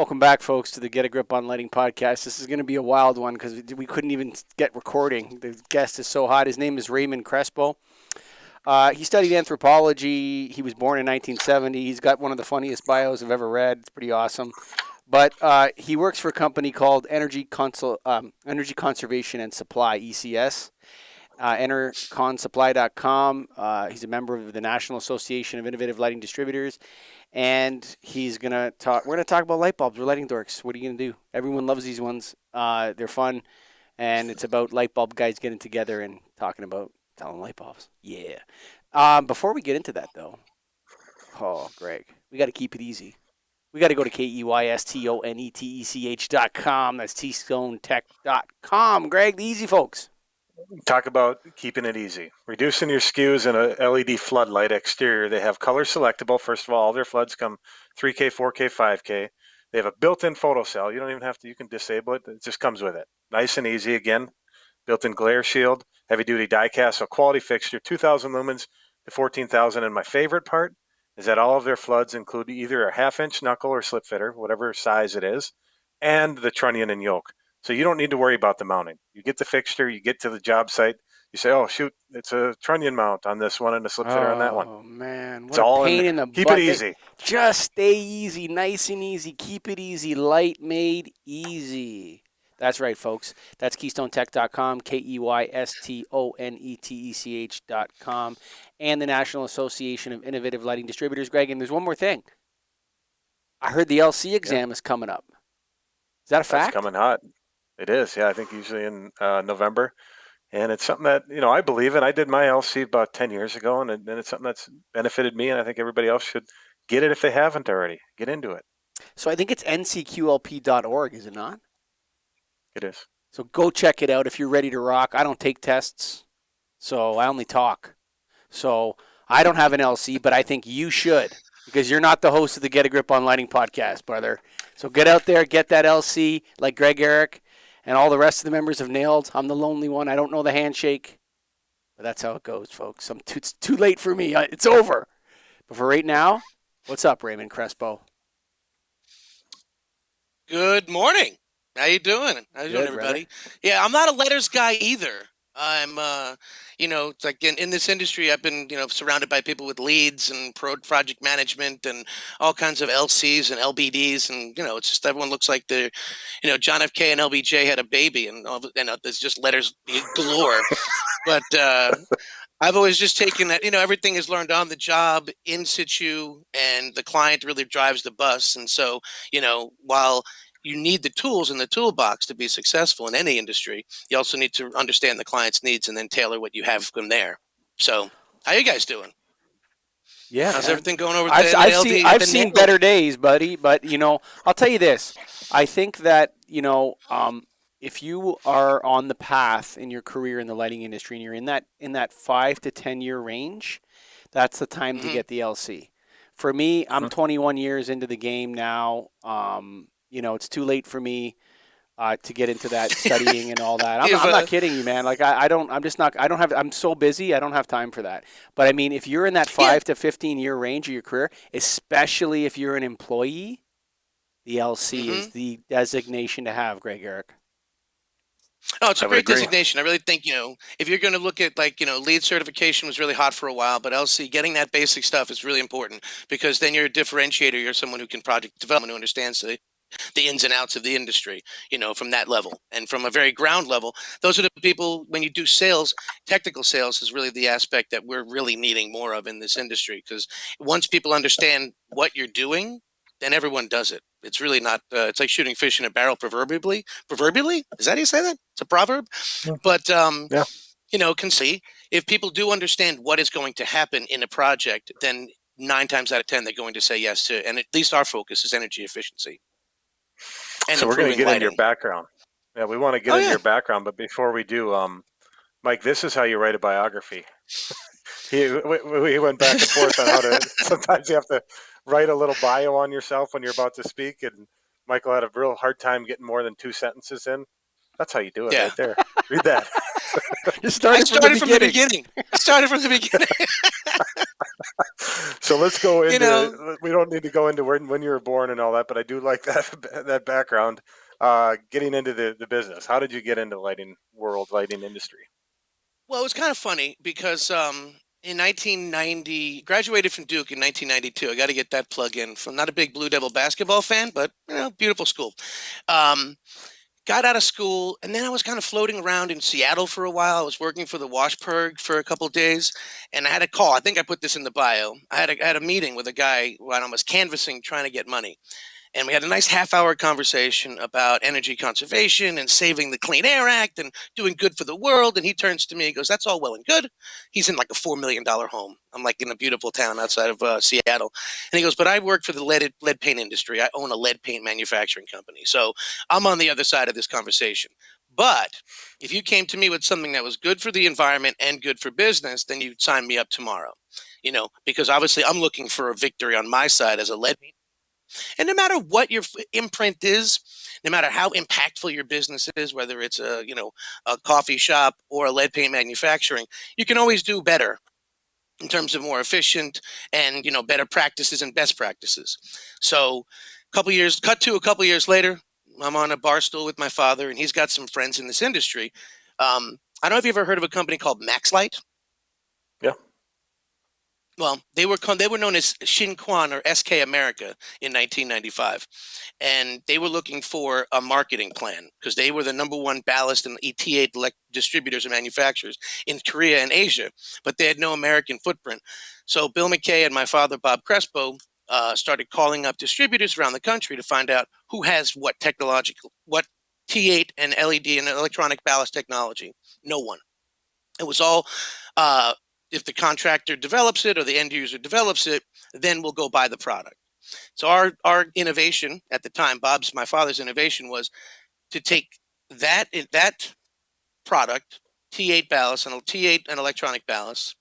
Welcome back, folks, to the Get a Grip on Lighting podcast. This is going to be a wild one because we couldn't even get recording. The guest is so hot. His name is Raymond Crespo. He studied anthropology. He was born in 1970. He's got one of the funniest bios I've ever read. It's pretty awesome. But he works for a company called Energy Conservation and Supply, ECS. EnterConSupply.com. He's a member of the National Association of Innovative Lighting Distributors. And we're going to talk about light bulbs. We're lighting dorks. What are you going to do? Everyone loves these ones. They're fun. And it's about light bulb guys getting together and talking about selling light bulbs. Yeah. Before we get into that, though, Greg, we got to keep it easy. We got to go to KEYSTONETECH.com. That's tstonetech.com. Greg, the easy folks. Talk about keeping it easy. Reducing your SKUs in a LED floodlight exterior. They have color selectable. First of all their floods come 3K, 4K, 5K. They have a built-in photo cell. You don't even have to, you can disable it. It just comes with it. Nice and easy. Again, built-in glare shield, heavy-duty die-cast, so quality fixture, 2,000 lumens to 14,000. And my favorite part is that all of their floods include either a half-inch knuckle or slip fitter, whatever size it is, and the trunnion and yoke. So you don't need to worry about the mounting. You get the fixture, you get to the job site, you say, oh, shoot, it's a trunnion mount on this one and a slip fitter on that one. Oh, man. What it's all pain in the butt. Keep it easy. Just stay easy, nice and easy. Keep it easy, light made easy. That's right, folks. That's KeystoneTech.com, KEYSTONETECH.com, and the National Association of Innovative Lighting Distributors. Greg, and there's one more thing. I heard the LC exam is coming up. Is that a fact? It's coming hot. It is, yeah. I think usually in November. And it's something that, I believe in. I did my LC about 10 years ago, and it's something that's benefited me, and I think everybody else should get it if they haven't already. Get into it. So I think it's ncqlp.org, is it not? It is. So go check it out if you're ready to rock. I don't take tests, so I only talk. So I don't have an LC, but I think you should, because you're not the host of the Get a Grip on Lighting podcast, brother. So get out there, get that LC like Greg Ehrich and all the rest of the members have nailed. I'm the lonely one. I don't know the handshake. But that's how it goes, folks. It's too late for me. It's over. But for right now, what's up, Raymond Crespo? Good morning. How you doing? How you doing, everybody? Brother? Yeah, I'm not a letters guy either. I'm, it's like in this industry, I've been, surrounded by people with leads and project management and all kinds of LCs and LBDs. And, it's just everyone looks like John F. K. and LBJ had a baby and there's just letters galore. But I've always just taken that, everything is learned on the job, in situ, and the client really drives the bus. And so, while you need the tools in the toolbox to be successful in any industry, you also need to understand the client's needs and then tailor what you have from there. So, how you guys doing? Yeah, how's everything going over there? I've seen better days, buddy. But I'll tell you this: I think that if you are on the path in your career in the lighting industry and you're in that 5 to 10 year range, that's the time to get the LC. For me, I'm 21 years into the game now. It's too late for me to get into that studying and all that. I'm not kidding you, man. Like I'm so busy. I don't have time for that. But I mean, if you're in that 5 to 15 year range of your career, especially if you're an employee, the LC is the designation to have, Greg Ehrich. No, it's a great designation. I really think, if you're going to look at lead certification was really hot for a while, but LC, getting that basic stuff is really important because then you're a differentiator. You're someone who can project development, who understands the ins and outs of the industry, from that level. And from a very ground level, those are the people, when you do sales, technical sales is really the aspect that we're really needing more of in this industry. Because once people understand what you're doing, then everyone does it. It's really not, it's like shooting fish in a barrel, proverbially. Is that how you say that? It's a proverb. Yeah. But, can see if people do understand what is going to happen in a project, then 9 times out of 10, they're going to say yes to, and at least our focus is energy efficiency. And so we're going to get into your background. Yeah, we want to get into your background, but before we do, Mike, this is how you write a biography. We went back and forth on how to. Sometimes you have to write a little bio on yourself when you're about to speak, and Michael had a real hard time getting more than 2 sentences in. That's how you do it, right there. Read that. I started from the beginning. I started from the beginning. So let's go You into. know, We don't need to go into when you were born and all that, but I do like that background. Getting into the business. How did you get into lighting industry? well, it was kind of funny because in 1990, graduated from Duke in 1992. I got to get that plug in. From not a big Blue Devil basketball fan, but beautiful school. Um, got out of school, and then I was kind of floating around in Seattle for a while. I was working for the Washpurg for a couple of days, and I had a call. I think I put this in the bio. I had a meeting with a guy when I was canvassing, trying to get money. And we had a nice half-hour conversation about energy conservation and saving the Clean Air Act and doing good for the world. And he turns to me and goes, "That's all well and good." He's in like a $4 million home. I'm like in a beautiful town outside of Seattle. And he goes, "But I work for the lead paint industry. I own a lead paint manufacturing company. So I'm on the other side of this conversation. But if you came to me with something that was good for the environment and good for business, then you'd sign me up tomorrow." Because obviously I'm looking for a victory on my side as a lead paint. And no matter what your imprint is, no matter how impactful your business is, whether it's a coffee shop or a lead paint manufacturing, you can always do better in terms of more efficient and better practices and best practices. So, a couple years later, I'm on a bar stool with my father, and he's got some friends in this industry. I don't know if you've ever heard of a company called Maxlight. Yeah. Well, they were known as Shinquan or SK America in 1995, and they were looking for a marketing plan because they were the number one ballast and ET8 distributors and manufacturers in Korea and Asia, but they had no American footprint. So Bill McKay and my father, Bob Crespo, started calling up distributors around the country to find out who has what T8 and LED and electronic ballast technology. No one. It was all if the contractor develops it or the end user develops it, then we'll go buy the product. So our innovation at the time, my father's innovation, was to take that product, T8 ballast and T8 and electronic ballast,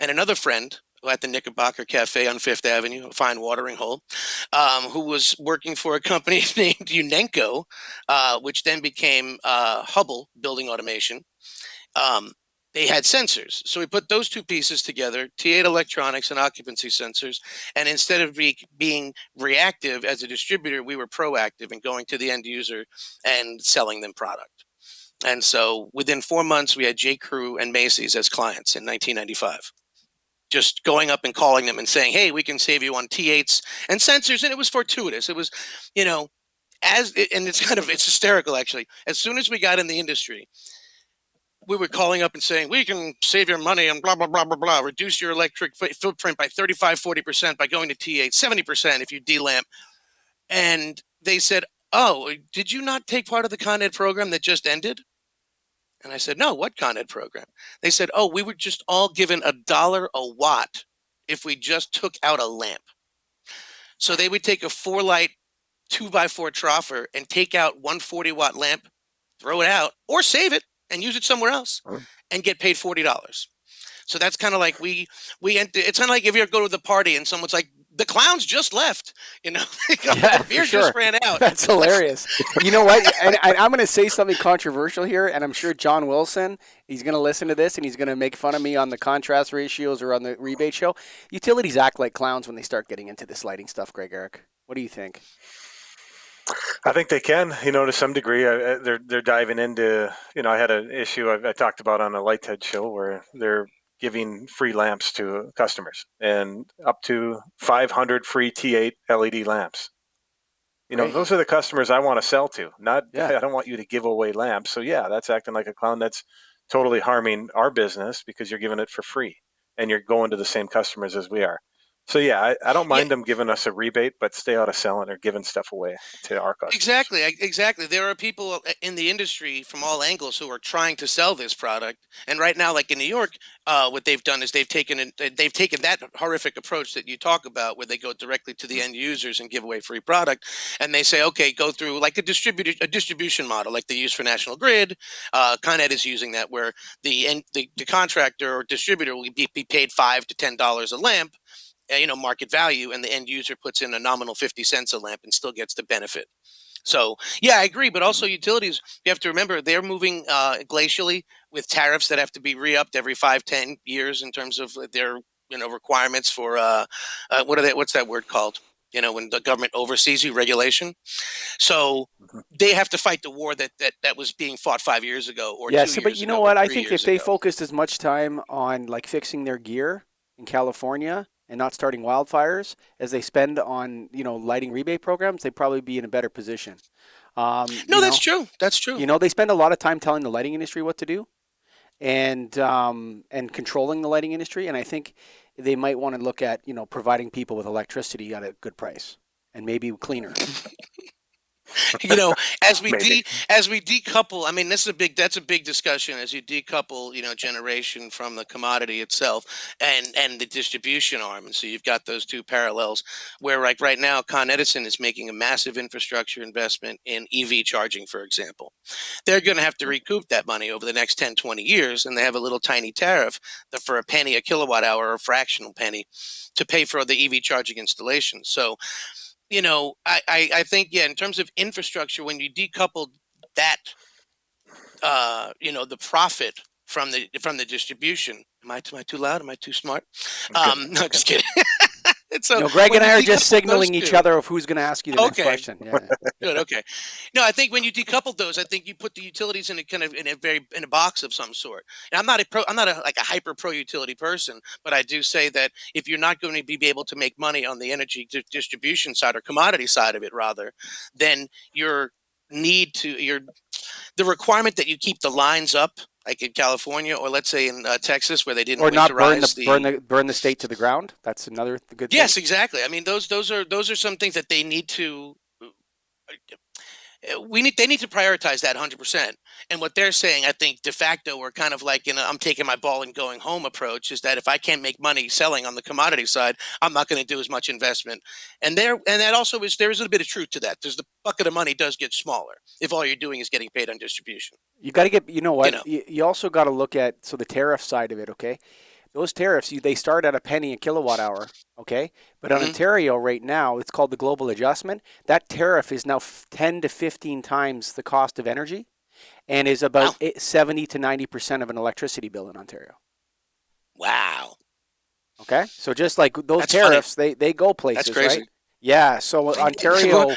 and another friend at the Knickerbocker Cafe on Fifth Avenue, a fine watering hole, who was working for a company named Unenco, which then became Hubble Building Automation. They had sensors. So we put those two pieces together, T8 electronics and occupancy sensors. And instead of being reactive as a distributor, we were proactive in going to the end user and selling them product. And so within 4 months, we had J. Crew and Macy's as clients in 1995. Just going up and calling them and saying, "Hey, we can save you on T8s and sensors." And it was fortuitous. It was, and it's hysterical, actually. As soon as we got in the industry, we were calling up and saying, "We can save your money and blah, blah, blah, blah, blah, reduce your electric footprint by 35, 40% by going to T8, 70% if you delamp." And they said, "Oh, did you not take part of the Con Ed program that just ended?" And I said, "No, what Con Ed program?" They said, "Oh, we were just all given $1 a watt if we just took out a lamp." So they would take a 4-light 2x4 troffer and take out 140-watt lamp, throw it out, or save it and use it somewhere else and get paid $40. So that's kind of like it's kind of like if you ever go to the party and someone's like, "The clowns just left," Yeah, the beer for sure. just ran out. That's hilarious. You know what? And I'm going to say something controversial here, and I'm sure John Wilson, he's going to listen to this, and he's going to make fun of me on the contrast ratios or on the rebate show. Utilities act like clowns when they start getting into this lighting stuff, Greg Ehrich. What do you think? I think they can, to some degree. They're diving into, I had an issue I talked about on a Lighthead show where they're giving free lamps to customers and up to 500 free T8 LED lamps. Right. Those are the customers I want to sell to. Not, Yeah. I don't want you to give away lamps. So yeah, that's acting like a clown. That's totally harming our business because you're giving it for free and you're going to the same customers as we are. So yeah, I don't mind them giving us a rebate, but stay out of selling or giving stuff away to our customers. Exactly. There are people in the industry from all angles who are trying to sell this product. And right now, like in New York, what they've done is they've taken that horrific approach that you talk about, where they go directly to the end users and give away free product, and they say, "Okay, go through like a distribution model, like they use for National Grid." Con Ed is using that, where the contractor or distributor will be paid $5 to $10 a lamp, market value, and the end user puts in a nominal 50 cents a lamp and still gets the benefit. So yeah, I agree. But also utilities, you have to remember they're moving glacially with tariffs that have to be re-upped every 5-10 years in terms of their requirements for what's that word called? When the government oversees you, regulation. So they have to fight the war that was being fought 5 years ago, or Yeah, 2 so, but years you know ago, or what? I 3 think if years they ago. focused as much time on like fixing their gear in California and not starting wildfires as they spend on, lighting rebate programs, they'd probably be in a better position. No, that's true. That's true. They spend a lot of time telling the lighting industry what to do and controlling the lighting industry. And I think they might want to look at, providing people with electricity at a good price and maybe cleaner. As we Maybe. decouple, I mean, that's a big discussion as you decouple, generation from the commodity itself and the distribution arm. And so you've got those two parallels where, like right now, Con Edison is making a massive infrastructure investment in EV charging, for example. They're going to have to recoup that money over the next 10, 20 years. And they have a little tiny tariff that for a penny a kilowatt hour or a fractional penny to pay for the EV charging installation. So, I think, in terms of infrastructure, when you decouple that, the profit from the distribution. Am I too loud? Am I too smart? No, just kidding. And so Greg when and you I are just decouple signaling those each two- other of who's going to ask you the next Okay. question. Yeah. Good. Okay. No, I think when you decouple those, I think you put the utilities in a box of some sort. And I'm not like a hyper pro utility person, but I do say that if you're not going to be able to make money on the energy distribution side or commodity side of it, rather, then the requirement that you keep the lines up, like in California, or let's say in Texas, where they didn't Or not winterize burn the state to the ground. That's another good thing. Yes, exactly. I mean, those are some things that they need to. They need to prioritize that 100%. And what they're saying, I think, de facto, or kind of like I'm taking my ball and going home approach, is that if I can't make money selling on the commodity side, I'm not going to do as much investment. And that also there's a bit of truth to that. Because the bucket of money does get smaller if all you're doing is getting paid on distribution. You got to get. You know what? You also got to look at the tariff side of it. Okay. Those tariffs, they start at a penny a kilowatt hour, okay? But on Ontario right now, it's called the global adjustment. That tariff is now 10 to 15 times the cost of energy and is about 70 to 90% of an electricity bill in Ontario. Wow. Okay? So just like those tariffs, they go places, That's crazy. right? Yeah, so Ontario...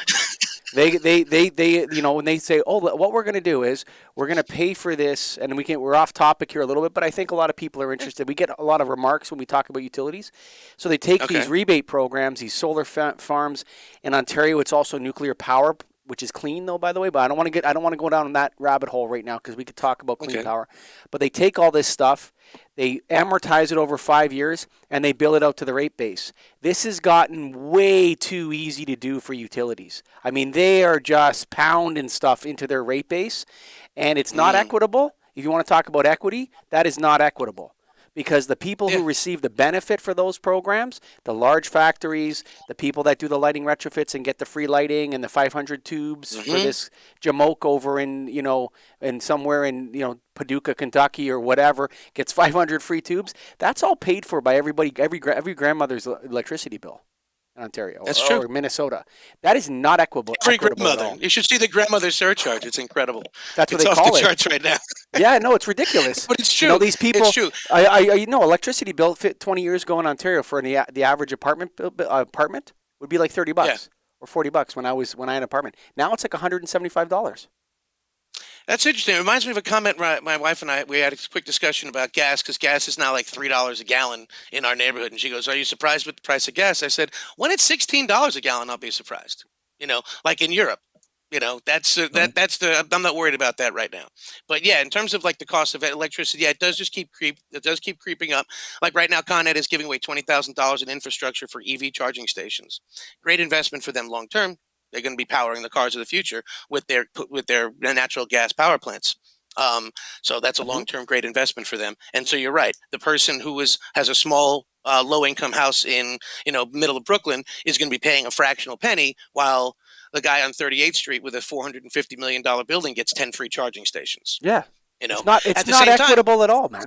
They when they say, what we're going to do is we're going to pay for this, and we're off topic here a little bit, but I think a lot of people are interested. We get a lot of remarks when we talk about utilities. So they take these rebate programs, these solar farms in Ontario. It's also nuclear power, which is clean though, by the way. But I don't want to go down that rabbit hole right now because we could talk about clean power. But they take all this stuff, they amortize it over 5 years, and they bill it out to the rate base. This has gotten way too easy to do for utilities. I mean, they are just pounding stuff into their rate base, and it's not equitable. If you want to talk about equity, that is not equitable. Because the people who receive the benefit for those programs, the large factories, the people that do the lighting retrofits and get the free lighting and the 500 tubes for this Jamoke over in, and somewhere in, Paducah, Kentucky or whatever, gets 500 free tubes. That's all paid for by everybody, every grandmother's electricity bill in Ontario or Minnesota. That is not equitable. Every grandmother. You should see the grandmother surcharge. It's incredible. That's what it's they off call the it. charts right now. Yeah, no, it's ridiculous. But it's true. These people. It's true. I electricity bill 20 years ago in Ontario for the average apartment would be like $30 or $40 when I had an apartment. Now it's like $175. That's interesting. It reminds me of a comment my wife and I, we had a quick discussion about gas, because gas is now like $3 a gallon in our neighborhood. And she goes, "Are you surprised with the price of gas?" I said, "When it's $16 a gallon, I'll be surprised." Like in Europe. I'm not worried about that right now. But yeah, in terms of like the cost of electricity, it does keep creeping up. Like right now, Con Ed is giving away $20,000 in infrastructure for EV charging stations. Great investment for them long term. They're going to be powering the cars of the future with their natural gas power plants. So that's a long-term great investment for them. And so you're right. The person who has a small low-income house in middle of Brooklyn is going to be paying a fractional penny, while the guy on 38th Street with a $450 million building gets 10 free charging stations. Yeah. It's not equitable at all, man.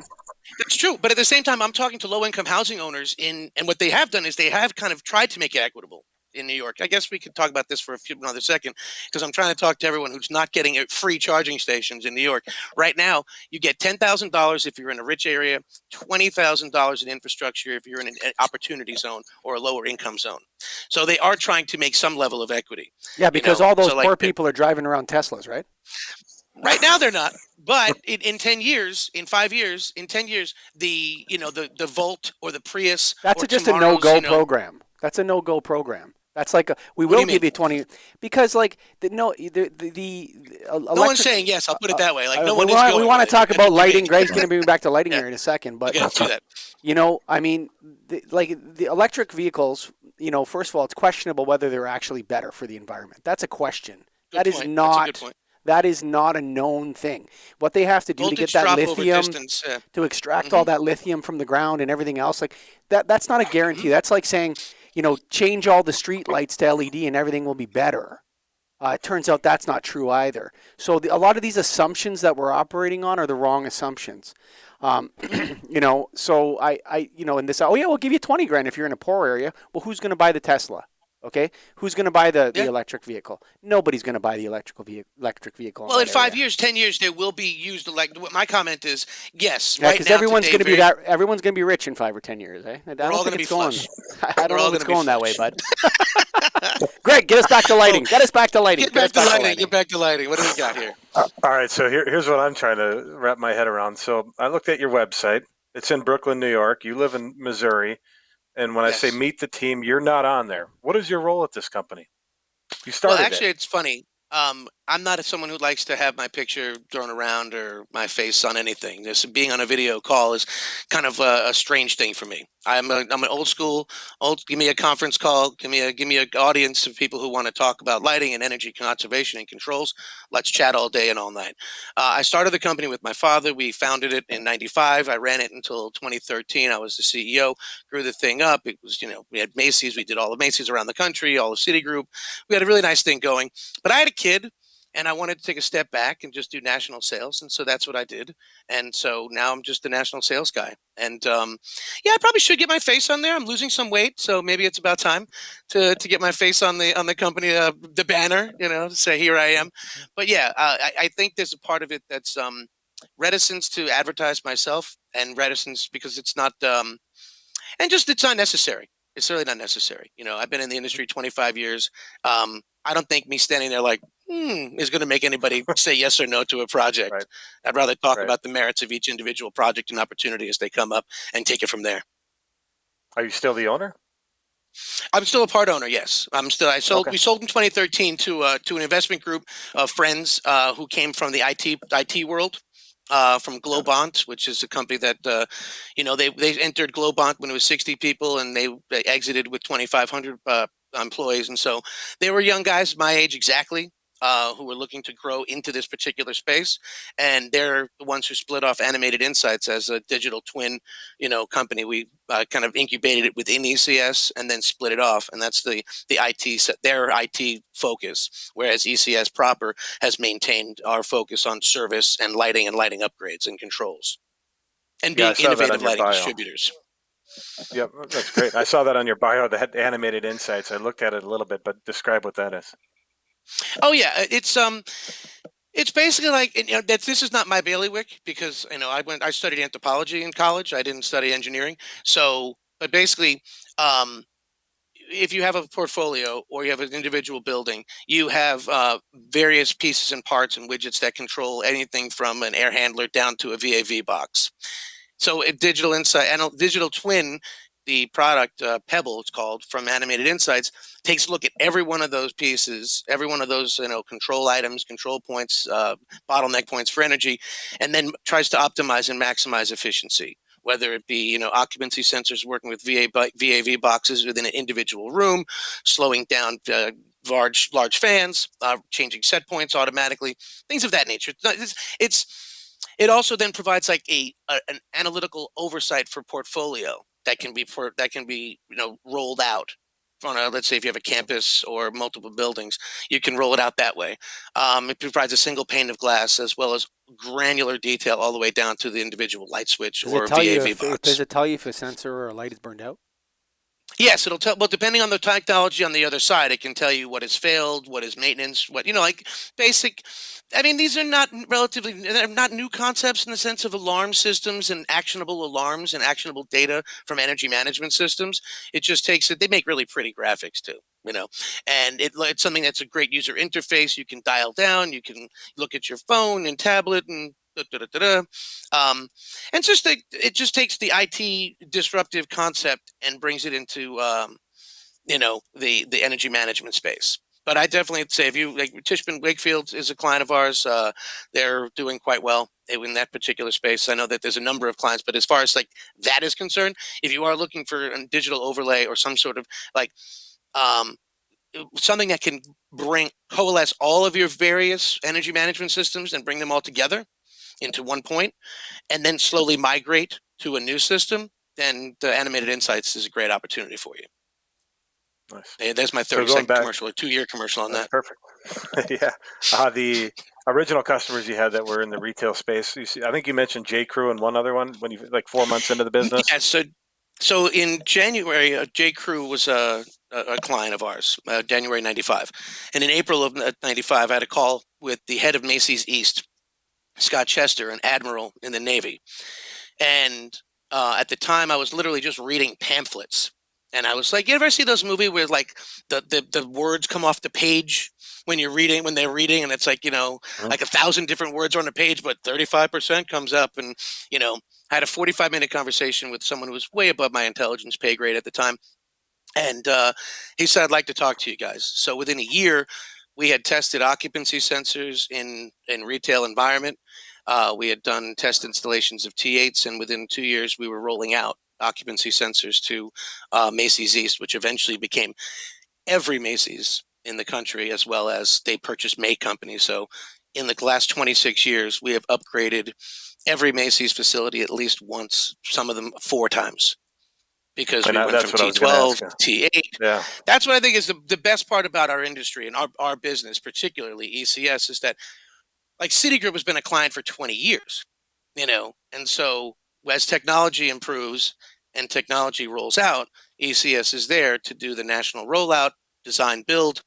That's true. But at the same time, I'm talking to low-income housing owners and what they have done is they have kind of tried to make it equitable. in New York. I guess we could talk about this for another second, because I'm trying to talk to everyone who's not getting free charging stations in New York. Right now, you get $10,000 if you're in a rich area, $20,000 in infrastructure if you're in an opportunity zone or a lower income zone. So they are trying to make some level of equity. Yeah, because all those poor people are driving around Teslas, right? Right now they're not, but in 10 years, in 5 years, in 10 years, the Volt or the Prius. That's just a no-go program. That's a no-go program. That's like we will give you 20 because like no one's saying yes. I'll put it that way. Like no one is going. We want to talk about lighting. Greg's going to bring me back to lighting here in a second, but okay, do that. I mean, the electric vehicles. First of all, it's questionable whether they're actually better for the environment. That's a question. That is not. That is not a known thing. What they have to do to get that lithium, to extract all that lithium from the ground and everything else, like that's not a guarantee. That's like saying, change all the street lights to LED and everything will be better. It turns out that's not true either. So a lot of these assumptions that we're operating on are the wrong assumptions. So in this, we'll give you 20 grand if you're in a poor area. Well, who's going to buy the Tesla? Okay, who's going to buy the electric vehicle? Nobody's going to buy the electric vehicle. Well, in 5 years, 10 years, they will be used. My comment is yes. Yeah, because everyone's going to be everyone's going to be rich in 5 or 10 years. Eh? I don't think it's going. I don't know if it's going that way, bud. Greg, get us back to lighting. Get us back to lighting. Get back to lighting. What do we got here? All right, so here's what I'm trying to wrap my head around. So I looked at your website. It's in Brooklyn, New York. You live in Missouri. And when I say meet the team, you're not on there. What is your role at this company? You started actually, it's funny. I'm not someone who likes to have my picture thrown around or my face on anything. This being on a video call is kind of a strange thing for me. I'm an old school. Give me a conference call. Give me an audience of people who want to talk about lighting and energy conservation and controls. Let's chat all day and all night. I started the company with my father. We founded it in '95. I ran it until 2013. I was the CEO. Grew the thing up. It was we had Macy's. We did all the Macy's around the country. All the Citigroup. We had a really nice thing going. But I had a kid. And I wanted to take a step back and just do national sales. And so that's what I did. And so now I'm just the national sales guy. And I probably should get my face on there. I'm losing some weight. So maybe it's about time to get my face on the company, the banner, to say, here I am. But I think there's a part of it that's reticence to advertise myself and reticence because it's not, it's not necessary. It's really not necessary. I've been in the industry 25 years. I don't think me standing there like, is going to make anybody say yes or no to a project. Right. I'd rather talk about the merits of each individual project and opportunity as they come up and take it from there. Are you still the owner? I'm still a part owner. Yes, I'm still. We sold in 2013 to an investment group of friends who came from the IT world. From Globant, which is a company that they entered Globant when it was 60 people and they exited with 2,500 employees, and so they were young guys my age exactly. Who were looking to grow into this particular space, and they're the ones who split off Animated Insights as a digital twin, company. We kind of incubated it within ECS and then split it off, and that's the their IT focus. Whereas ECS proper has maintained our focus on service and lighting upgrades and controls, and being innovative lighting distributors. Yep, that's great. I saw that on your bio, the Animated Insights. I looked at it a little bit, but describe what that is. Oh yeah, it's basically like that. This is not my bailiwick because I studied anthropology in college. I didn't study engineering. So, but basically, if you have a portfolio or you have an individual building, you have various pieces and parts and widgets that control anything from an air handler down to a VAV box. So, a digital insight and a digital twin. The product, Pebble, it's called, from Animated Insights, takes a look at every one of those pieces, every one of those control items, control points, bottleneck points for energy, and then tries to optimize and maximize efficiency. Whether it be occupancy sensors working with VAV boxes within an individual room, slowing down large fans, changing set points automatically, things of that nature. It also then provides like an analytical oversight for portfolio. That can be rolled out on let's say if you have a campus or multiple buildings, you can roll it out that way. It provides a single pane of glass as well as granular detail all the way down to the individual light switch or VAV box. Does it tell you if a sensor or a light is burned out? Yes, it'll tell. Well, depending on the technology on the other side, it can tell you what has failed, what is maintenance, what like basic. I mean, these are not they're not new concepts in the sense of alarm systems and actionable alarms and actionable data from energy management systems. It just takes it. They make really pretty graphics too, and it's something that's a great user interface. You can dial down, you can look at your phone and tablet and. Da, da, da, da, da. And just it just takes the IT disruptive concept and brings it into the energy management space. But I definitely say if you like Tishman Wakefield is a client of ours, they're doing quite well in that particular space. I know that there's a number of clients, but as far as like that is concerned, if you are looking for a digital overlay or some sort of like um, something that can coalesce all of your various energy management systems and bring them all together into one point and then slowly migrate to a new system, then the Animated Insights is a great opportunity for you. Nice. Hey, there's my 30-second commercial, a 2-year commercial on that. Perfect. Yeah. The original customers you had that were in the retail space, I think you mentioned J. Crew and one other one when you like 4 months into the business. Yeah, so in January, J. Crew was a client of ours, January 95. And in April of 95, I had a call with the head of Macy's East, Scott Chester, an admiral in the Navy. And at the time, I was literally just reading pamphlets. And I was like, you ever see those movies where like the words come off the page when they're reading, and it's like, like 1,000 different words on the page, but 35% comes up. And, I had a 45-minute conversation with someone who was way above my intelligence pay grade at the time. And he said, I'd like to talk to you guys. So within a year, we had tested occupancy sensors in retail environment. We had done test installations of T8s, and within 2 years, we were rolling out occupancy sensors to Macy's East, which eventually became every Macy's in the country, as well as they purchased May Company. So in the last 26 years, we have upgraded every Macy's facility at least once, some of them 4 times. Because we went from T12 to T8. Yeah. That's what I think is the best part about our industry and our business, particularly ECS, is that like Citigroup has been a client for 20 years, and so as technology improves and technology rolls out, ECS is there to do the national rollout, design, build,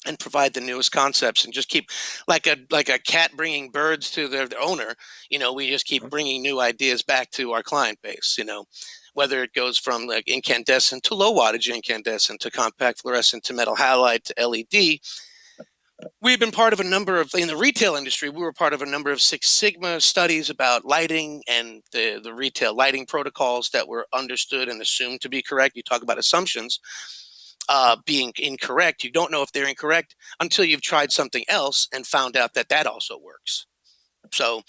and provide the newest concepts and just keep like a cat bringing birds to their owner. We just keep bringing new ideas back to our client base, whether it goes from like incandescent to low wattage incandescent to compact fluorescent to metal halide to LED. We've been part of a number of, in the retail industry, we were part of a number of Six Sigma studies about lighting and the retail lighting protocols that were understood and assumed to be correct. You talk about assumptions being incorrect. You don't know if they're incorrect until you've tried something else and found out that also works. So,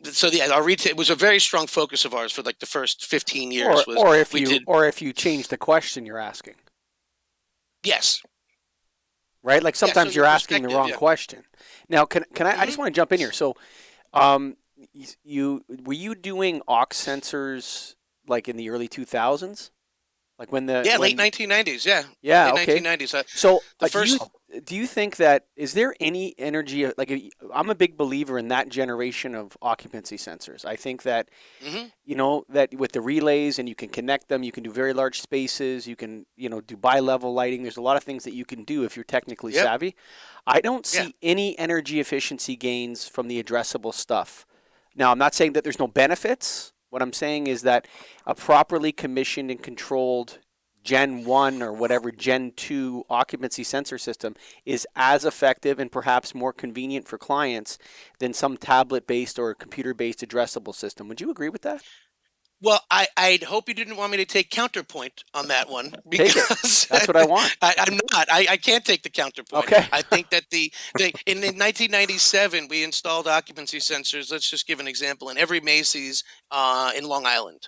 so yeah, our retail was a very strong focus of ours for like the first 15 years. Or if you change the question you're asking. Yes. Right? Like sometimes you're asking the wrong question. Now, can I just want to jump in here. So, were you doing aux sensors like in the early 2000s? Like late 1990s, late okay. 1990s. So do you think that is there any energy like I'm a big believer in that generation of occupancy sensors. I think that that with the relays and you can connect them, you can do very large spaces, you can do bi-level lighting. There's a lot of things that you can do if you're technically savvy. I don't see any energy efficiency gains from the addressable stuff. Now, I'm not saying that there's no benefits. What I'm saying is that a properly commissioned and controlled Gen 1 or whatever Gen 2 occupancy sensor system is as effective and perhaps more convenient for clients than some tablet-based or computer-based addressable system. Would you agree with that? Well, I'd hope you didn't want me to take counterpoint on that one. Because take it. That's what I want. I'm not. I can't take the counterpoint. Okay. I think that in 1997, we installed occupancy sensors. Let's just give an example. In every Macy's in Long Island.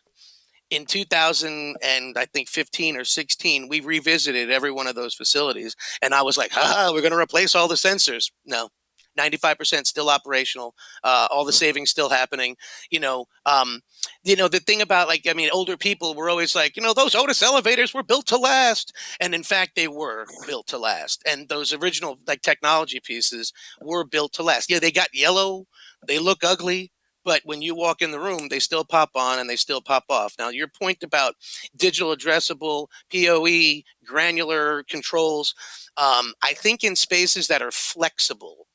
In 2000 and I think 15 or 16, we revisited every one of those facilities. And I was like, we're going to replace all the sensors. No. 95% still operational, all the savings still happening. The thing about older people were always like, those Otis elevators were built to last. And in fact, they were built to last. And those original technology pieces were built to last. Yeah, they got yellow. They look ugly. but when you walk in the room, they still pop on and they still pop off. Now, your point about digital addressable, PoE, granular controls, I think in spaces that are flexible,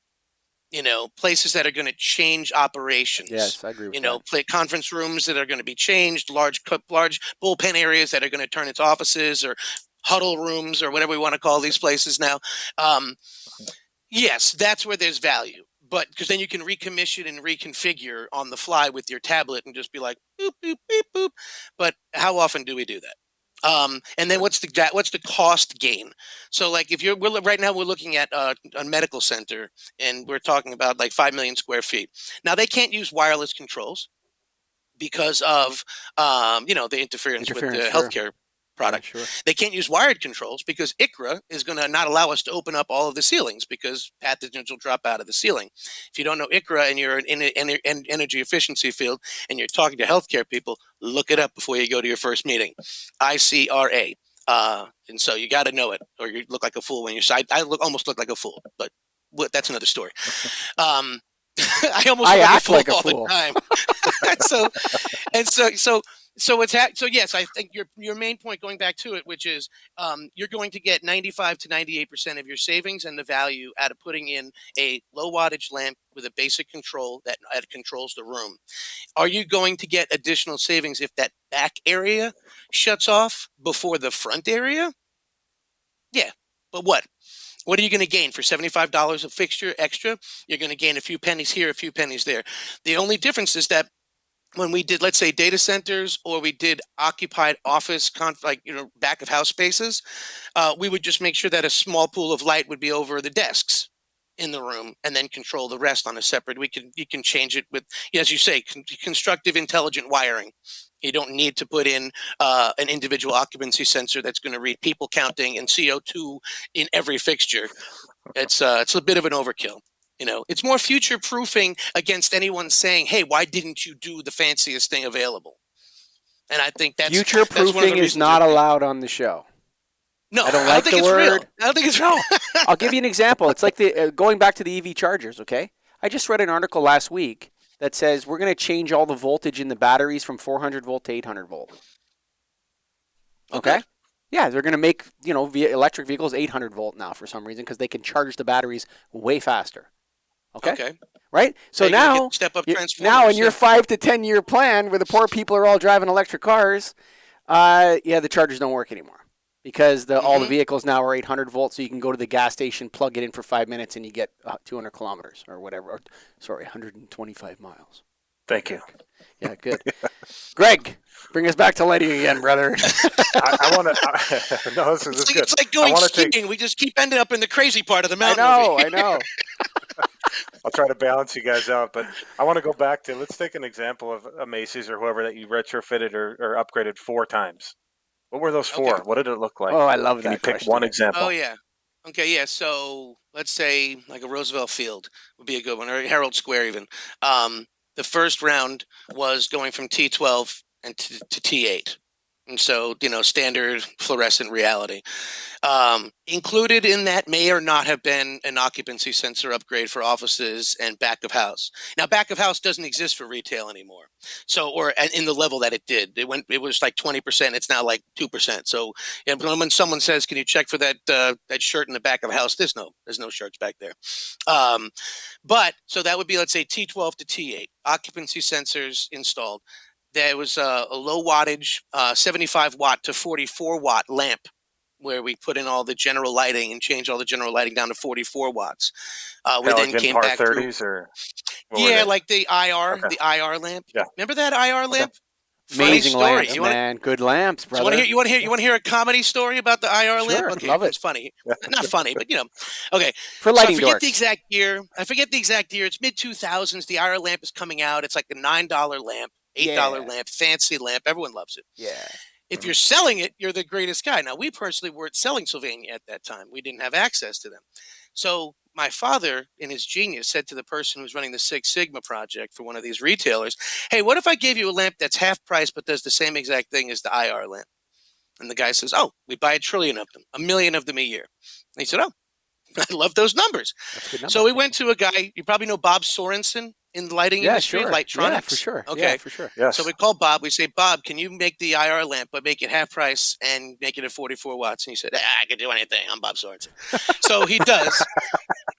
places that are going to change operations. Yes, I agree with that. Play conference rooms that are going to be changed, large bullpen areas that are going to turn into offices, or huddle rooms, or whatever we want to call these places now. Yes, that's where there's value. But because then you can recommission and reconfigure on the fly with your tablet and just be like, boop, boop, beep, boop. But how often do we do that? And then what's the cost gain? So like if right now we're looking at a medical center, and we're talking about like 5 million square feet. Now they can't use wireless controls because of the interference with the sure. healthcare product. Yeah, sure. They can't use wired controls because ICRA is going to not allow us to open up all of the ceilings because pathogens will drop out of the ceiling. If you don't know ICRA and you're in an energy efficiency field and you're talking to healthcare people, look it up before you go to your first meeting. ICRA. And so you got to know it, or you look like a fool when you're. I almost look like a fool, but that's another story. I almost act like a fool like all a fool. the time. So yes, I think your main point, going back to it, which is you're going to get 95 to 98% of your savings and the value out of putting in a low wattage lamp with a basic control that controls the room. Are you going to get additional savings if that back area shuts off before the front area? Yeah, but what? What are you going to gain for $75 a fixture extra? You're going to gain a few pennies here, a few pennies there. The only difference is that when we did, let's say, data centers, or we did occupied office, back of house spaces, we would just make sure that a small pool of light would be over the desks in the room, and then control the rest on a separate. You can change it with, as you say, constructive, intelligent wiring. You don't need to put in an individual occupancy sensor that's going to read people counting and CO2 in every fixture. It's a bit of an overkill. It's more future proofing against anyone saying, "Hey, why didn't you do the fanciest thing available?" And I think that's future proofing is not allowed on the show. No, I don't like the word. I don't think it's real. I'll give you an example. It's like going back to the EV chargers. Okay, I just read an article last week that says we're going to change all the voltage in the batteries from 400 volt to 800 volt. Okay. Yeah, they're going to make electric vehicles 800 volt now for some reason because they can charge the batteries way faster. Okay. Right? So now, step up now in your 5 to 10 year plan where the poor people are all driving electric cars, the chargers don't work anymore because all the vehicles now are 800 volts. So you can go to the gas station, plug it in for 5 minutes, and you get 200 kilometers or whatever. 125 miles. Thank you. Yeah, good. Greg, bring us back to lighting again, brother. I want to. No, this is good. It's like going skiing. We just keep ending up in the crazy part of the mountain. I know. I'll try to balance you guys out, but I want to go back to, let's take an example of a Macy's or whoever that you retrofitted or upgraded 4 times. What were those 4? What did it look like? Oh, I love that. Can you pick one example? Oh, yeah. Okay, yeah. So let's say like a Roosevelt Field would be a good one, or Herald Square even. The first round was going from T12 and to T8. And so, standard fluorescent reality. Included in that may or not have been an occupancy sensor upgrade for offices and back of house. Now, back of house doesn't exist for retail anymore. So, or in the level that it did, it was like 20%. It's now like 2%. So when someone says, "Can you check for that shirt in the back of the house?" There's no shirts back there. But so that would be, let's say, T12 to T8 occupancy sensors installed. There was a low wattage, 75 watt to 44 watt lamp where we put in all the general lighting and change all the general lighting down to 44 watts. We then came par back 30s or like the IR lamp. Yeah. Remember that IR lamp? Amazing story. Lamps, man. Good lamps, brother. You want to hear a comedy story about the IR lamp? Okay, love it. It's funny. Not funny, but okay. For lighting I forget the exact year. It's mid 2000s. The IR lamp is coming out. It's like a $9 lamp. $8 lamp, fancy lamp. Everyone loves it. Yeah. If you're selling it, you're the greatest guy. Now, we personally weren't selling Sylvania at that time. We didn't have access to them. So my father, in his genius, said to the person who was running the Six Sigma project for one of these retailers, "Hey, what if I gave you a lamp that's half price but does the same exact thing as the IR lamp?" And the guy says, "Oh, we buy 1 trillion of them, 1 million of them a year." And he said, "Oh, I love those numbers." That's a good number. So we went to a guy, you probably know Bob Sorensen. in the lighting Yeah, industry, sure. Yeah, for Lightronics? sure. Yeah, Okay. for sure. Yes. So we call Bob. We say, Bob, can you make the IR lamp, but make it half price and make it at 44 watts? And he said, I can do anything. I'm Bob Sorensen. So he does.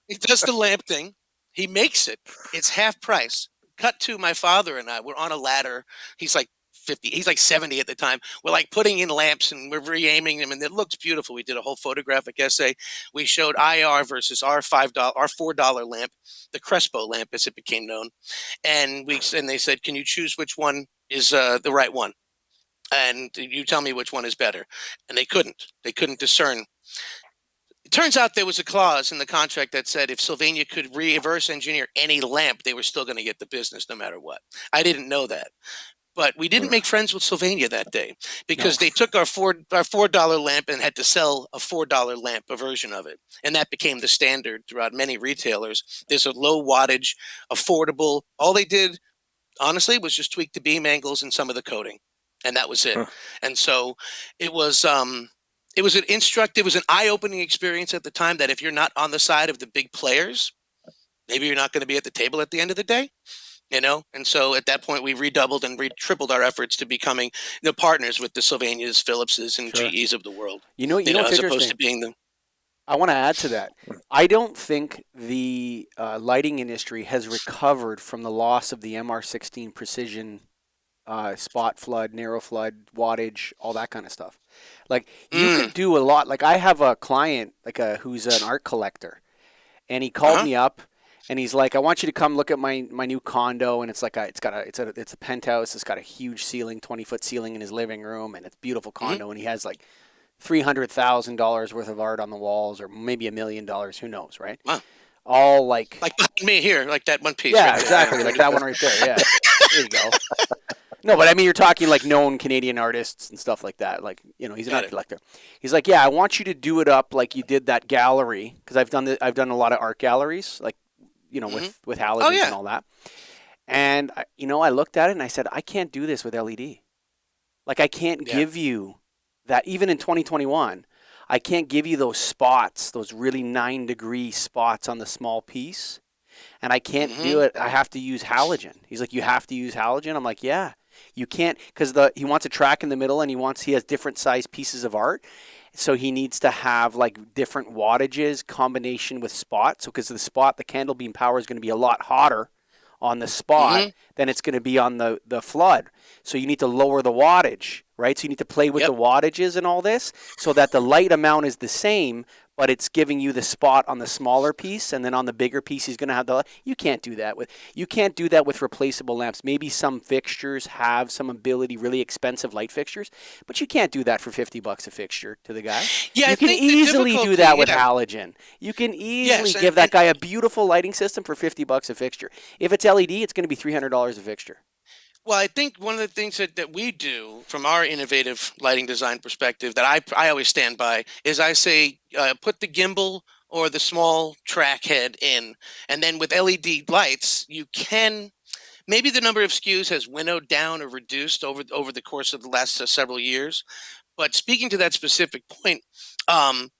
He does the lamp thing. He makes it. It's half price. Cut to my father and I. We're on a ladder. He's like 50. He's like 70 at the time. We're like putting in lamps and we're re-aiming them, and it looks beautiful. We did a whole photographic essay. We showed IR versus our $4 lamp, the Crespo lamp, as it became known. And they said, can you choose which one is the right one? And you tell me which one is better. And they couldn't. They couldn't discern. It turns out there was a clause in the contract that said if Sylvania could reverse engineer any lamp, they were still going to get the business no matter what. I didn't know that. But we didn't make friends with Sylvania that day because they took our $4 lamp and had to sell a $4 lamp, a version of it. And that became the standard throughout many retailers. There's a low wattage, affordable. All they did, honestly, was just tweak the beam angles and some of the coating. And that was it. And so it was an eye-opening experience at the time that if you're not on the side of the big players, maybe you're not going to be at the table at the end of the day. And so at that point we redoubled and tripled our efforts to becoming partners with the Sylvanias, Philipses, and GEs of the world. What's as opposed to being the. I want to add to that. I don't think the lighting industry has recovered from the loss of the MR16 precision spot flood, narrow flood, wattage, all that kind of stuff. Like you could do a lot. Like I have a client who's an art collector, and he called me up. And he's like, I want you to come look at my new condo, and it's a penthouse. It's got a huge ceiling, 20-foot ceiling in his living room, and it's a beautiful condo. And he has like $300,000 worth of art on the walls, or maybe $1 million. Who knows, right? Wow. All like me here, like that one piece. Yeah, right exactly, like that one right there. Yeah, there you go. No, but I mean, you're talking like known Canadian artists and stuff like that. Like, he's an art collector. He's like, yeah, I want you to do it up like you did that gallery, because I've done a lot of art galleries, like. With halogens and all that. And, I looked at it and I said, I can't do this with LED. Like, I can't give you that, even in 2021, I can't give you those spots, those really 9-degree spots on the small piece. And I can't do it. I have to use halogen. He's like, you have to use halogen? I'm like, yeah. You can't, because he wants a track in the middle, and he has different size pieces of art. So he needs to have like different wattages combination with spot. So because the candle beam power is going to be a lot hotter on the spot than it's going to be on the flood. So you need to lower the wattage, right? So you need to play with the wattages and all this so that the light amount is the same, but it's giving you the spot on the smaller piece, and then on the bigger piece he's going to have you can't do that with replaceable lamps. Maybe some fixtures have some ability, really expensive light fixtures, but you can't do that for $50 a fixture to the guy. Yeah, you can easily do that with halogen. You can easily give that guy a beautiful lighting system for $50 a fixture. If it's LED, it's going to be $300 a fixture. Well, I think one of the things that we do from our innovative lighting design perspective that I always stand by is I say put the gimbal or the small track head in, and then with LED lights you can maybe the number of SKUs has winnowed down or reduced over the course of the last several years. But speaking to that specific point, my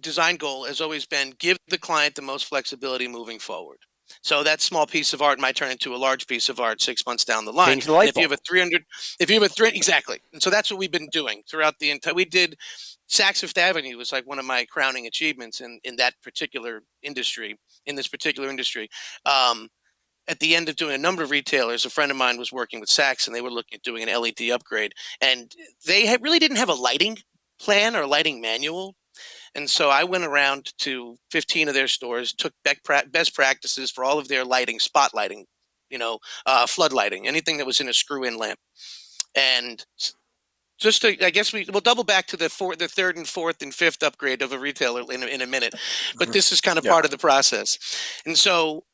design goal has always been give the client the most flexibility moving forward. So that small piece of art might turn into a large piece of art 6 months down the line. Change the light bulb. If you have a 300, exactly. And so that's what we've been doing throughout the entire. We did Saks Fifth Avenue was like one of my crowning achievements in that particular industry. In this particular industry, at the end of doing a number of retailers, a friend of mine was working with Saks, and they were looking at doing an LED upgrade, and they really didn't have a lighting plan or a lighting manual. And so I went around to 15 of their stores, took best practices for all of their lighting, spot lighting, flood lighting, anything that was in a screw-in lamp. And I guess we'll double back to the third and fourth and fifth upgrade of a retailer in a minute. But this is kind of part of the process. And so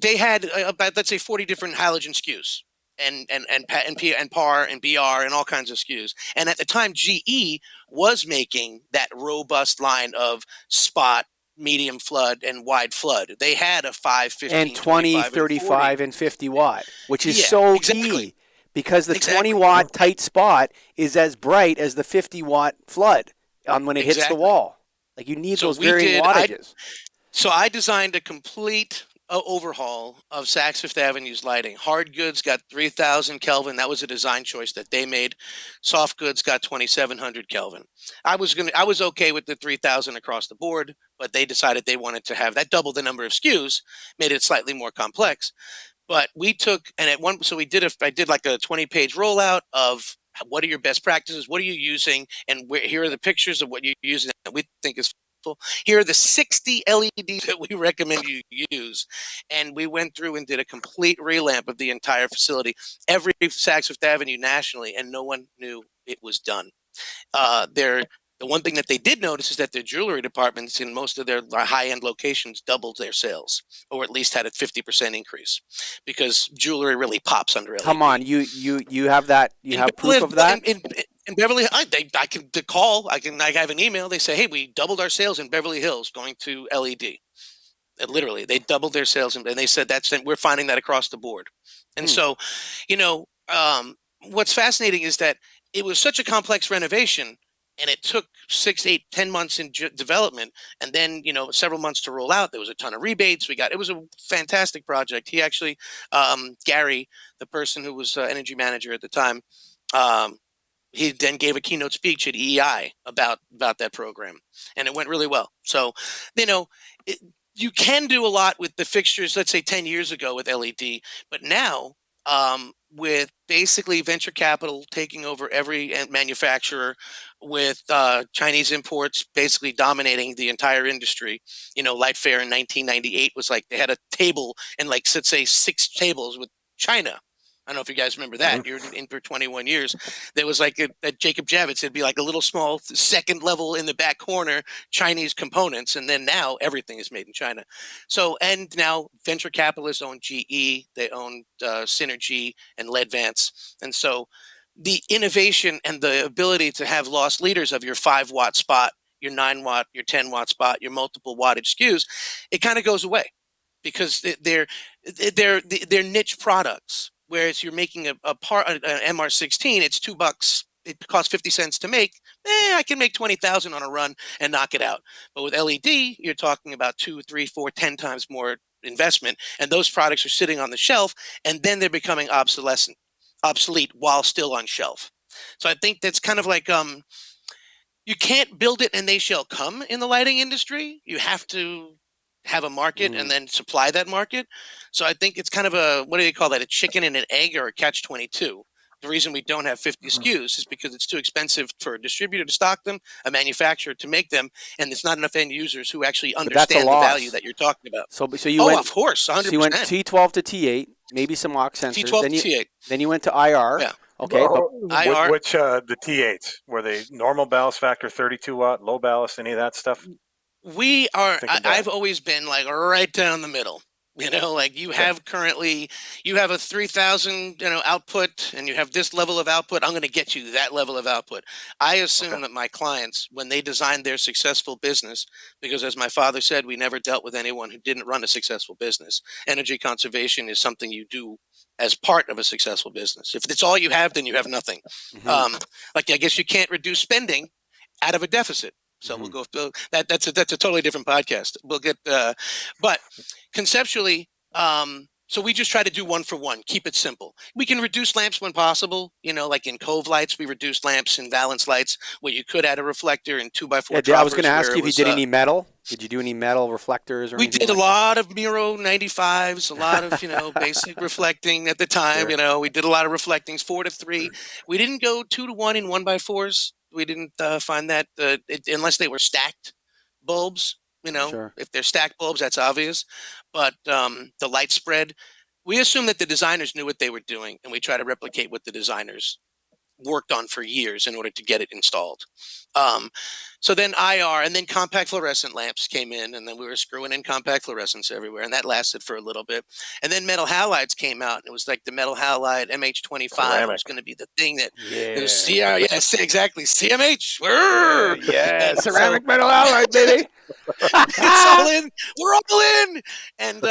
they had about, let's say, 40 different halogen SKUs. And PAR and BR and all kinds of SKUs. And at the time, GE was making that robust line of spot, medium flood, and wide flood. They had a 5, 15, and 20, 35, and 50 watt, which is so key, because the 20 watt tight spot is as bright as the 50 watt flood when it hits the wall. Like, you need those varying wattages. So I designed a complete overhaul of Saks Fifth Avenue's lighting. Hard goods got 3,000 Kelvin. That was a design choice that they made. Soft goods got 2,700 Kelvin. I was okay with the 3,000 across the board, but they decided they wanted to have that double the number of SKUs, made it slightly more complex. But we took and at one, so I did like a 20-page rollout of what are your best practices, what are you using, and here are the pictures of what you're using that we think is helpful. Here are the 60 LEDs that we recommend you use. And we went through and did a complete revamp of the entire facility, every Saks Fifth Avenue nationally, and no one knew it was done. The one thing that they did notice is that their jewelry departments in most of their high-end locations doubled their sales, or at least had a 50% increase, because jewelry really pops under LED. Come on, you have that? You have proof of that? In Beverly, I can call. I have an email. They say, "Hey, we doubled our sales in Beverly Hills going to LED." Literally, they doubled their sales, and they said we're finding that across the board. And so, what's fascinating is that it was such a complex renovation, and it took 6, 8, 10 months in development, and then several months to roll out. There was a ton of rebates. It was a fantastic project. He actually, Gary, the person who was energy manager at the time, he then gave a keynote speech at EEI about that program, and it went really well. So, you can do a lot with the fixtures, let's say 10 years ago with LED, but now with basically venture capital taking over every manufacturer, with Chinese imports basically dominating the entire industry. Light Fair in 1998 was like they had a table and let's say 6 tables with China. I don't know if you guys remember that. You're in for 21 years. There was like at Jacob Javits, it'd be like a little small second level in the back corner, Chinese components. And then now everything is made in China. So, and now venture capitalists own GE, they own Synergy and Leadvance. And so the innovation and the ability to have lost leaders of your 5-watt spot, your 9-watt, your 10-watt spot, your multiple wattage SKUs, it kind of goes away because they're niche products. Whereas you're making an MR16, it's $2. It costs 50 cents to make. I can make 20,000 on a run and knock it out. But with LED, you're talking about 2, 3, 4, 10 times more investment, and those products are sitting on the shelf, and then they're becoming obsolete while still on shelf. So I think that's kind of like you can't build it and they shall come in the lighting industry. You have to have a market and then supply that market. So I think it's kind of what do you call that? A chicken and an egg, or a catch-22. The reason we don't have 50 SKUs is because it's too expensive for a distributor to stock them, a manufacturer to make them, and there's not enough end users who actually understand the value that you're talking about. So you went, of course, 100%. So you went T12 to T8, maybe some lock sensors. T12 to T8. Then you went to IR. Yeah. Okay, IR. Which the T8s, were they normal ballast factor, 32 watt, low ballast, any of that stuff? We are. I've always been like right down the middle. Like you have currently, you have a 3,000 output, and you have this level of output. I'm going to get you that level of output. I assume that my clients, when they design their successful business, because as my father said, we never dealt with anyone who didn't run a successful business. Energy conservation is something you do as part of a successful business. If it's all you have, then you have nothing. I guess you can't reduce spending out of a deficit. So we'll go. That's a totally different podcast. We'll get, but conceptually, so we just try to do one for one. Keep it simple. We can reduce lamps when possible. Like in Cove lights, we reduced lamps in valence lights where you could add a reflector in 2x4. I was going to ask you if you did any metal. Did you do any metal reflectors or anything? We did a lot of Miro 95s, a lot of basic reflecting at the time. Sure. We did a lot of reflectings, 4 to 3. We didn't go 2 to 1 in 1x4s. We didn't find that unless they were stacked bulbs. Sure. If they're stacked bulbs, that's obvious. But the light spread, we assume that the designers knew what they were doing, and we try to replicate what the designers worked on for years in order to get it installed. So then IR, and then compact fluorescent lamps came in, and then we were screwing in compact fluorescents everywhere, and that lasted for a little bit. And then metal halides came out, and it was like the metal halide MH25 was going to be the thing that it was yes, exactly, CMH. Ceramic metal halide, baby. It's all in. We're all in. And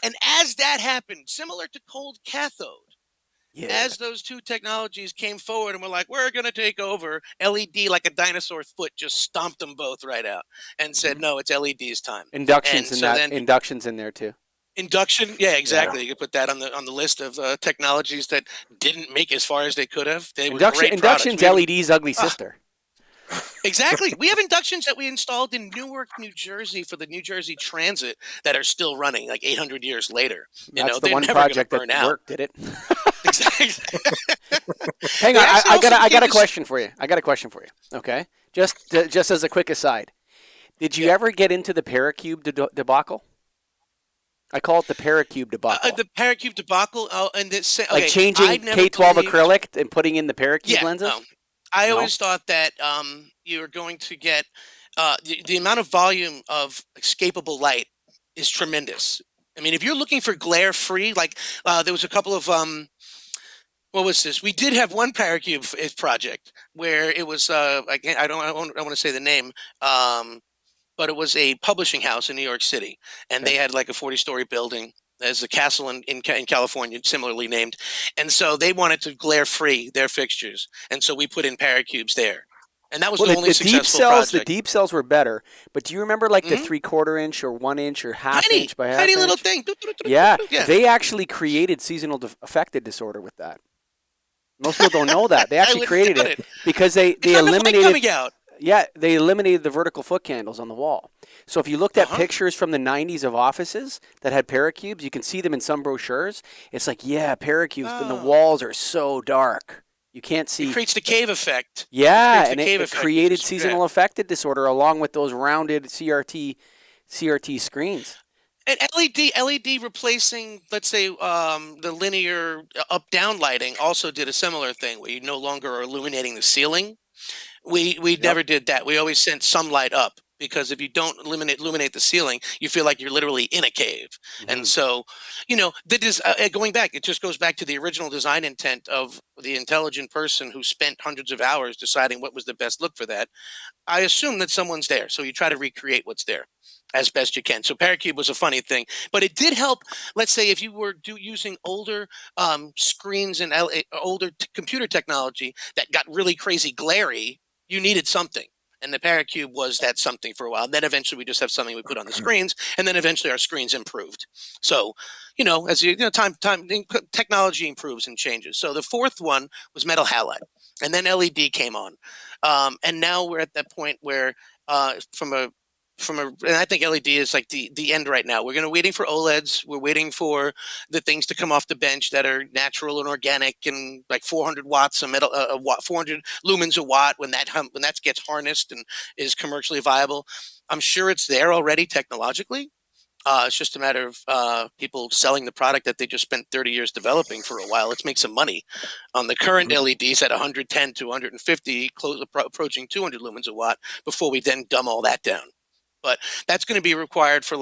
and as that happened, similar to cold cathode, as those two technologies came forward and were like, we're going to take over, LED like a dinosaur foot just stomped them both right out and said, no, it's LED's time. Inductions And in so that. then Inductions in there too. induction, yeah, exactly. You could put that on the list of technologies that didn't make as far as they could have. They were great Induction's products. LED's ugly sister. Exactly. We have inductions that we installed in Newark, New Jersey for the New Jersey Transit that are still running like 800 years later. That's the they're one never project gonna burn that out. worked, did it? Exactly. Hang on, I got a question for you. Okay, just as a quick aside, did you ever get into the Paracube debacle? I call it the Paracube debacle. The Paracube debacle. Oh, and this like changing K12 acrylic and putting in the Paracube lenses. No. I always thought that you were going to get the amount of volume of escapable light is tremendous. I mean, if you're looking for glare free, like there was a couple of what was this? We did have one Paracube project where it was again, I don't want to say the name, but it was a publishing house in New York City, and they had like a 40-story building. There's a castle in California, similarly named, and so they wanted to glare free their fixtures, and so we put in Paracubes there, and that was the only successful project. The deep cells were better, but do you remember like the 3/4 inch or 1 inch or half inch by half tiny inch? little thing? Yeah, they actually created seasonal affected disorder with that. Most people don't know that. They actually created it because they eliminated. Yeah, they eliminated the vertical foot candles on the wall. So if you looked at pictures from the 90s of offices that had Paracubes, you can see them in some brochures. It's like, Paracubes, and the walls are so dark. You can't see. It creates the cave effect. Yeah, and it created seasonal affected disorder along with those rounded CRT screens. And LED replacing, let's say, the linear up-down lighting also did a similar thing where you no longer are illuminating the ceiling. We never did that. We always sent some light up because if you don't illuminate the ceiling, you feel like you're literally in a cave. And so, that is going back. It just goes back to the original design intent of the intelligent person who spent hundreds of hours deciding what was the best look for that. I assume that someone's there, so you try to recreate what's there as best you can. So Paracube was a funny thing, but it did help. Let's say if you were using older screens and older computer technology that got really crazy glary, you needed something. And the Paracube was that something for a while. Then eventually we just have something we put on the screens, and then eventually our screens improved. So, as technology improves and changes. So the fourth one was metal halide, and then LED came on, and now we're at that point where and I think LED is like the end right now. We're waiting for OLEDs. We're waiting for the things to come off the bench that are natural and organic and like 400 watts of metal, 400 lumens a watt when that gets harnessed and is commercially viable. I'm sure it's there already technologically. It's just a matter of people selling the product that they just spent 30 years developing for a while. Let's make some money on the current LEDs at 110 to 150, approaching 200 lumens a watt before we then dumb all that down. But that's going to be required for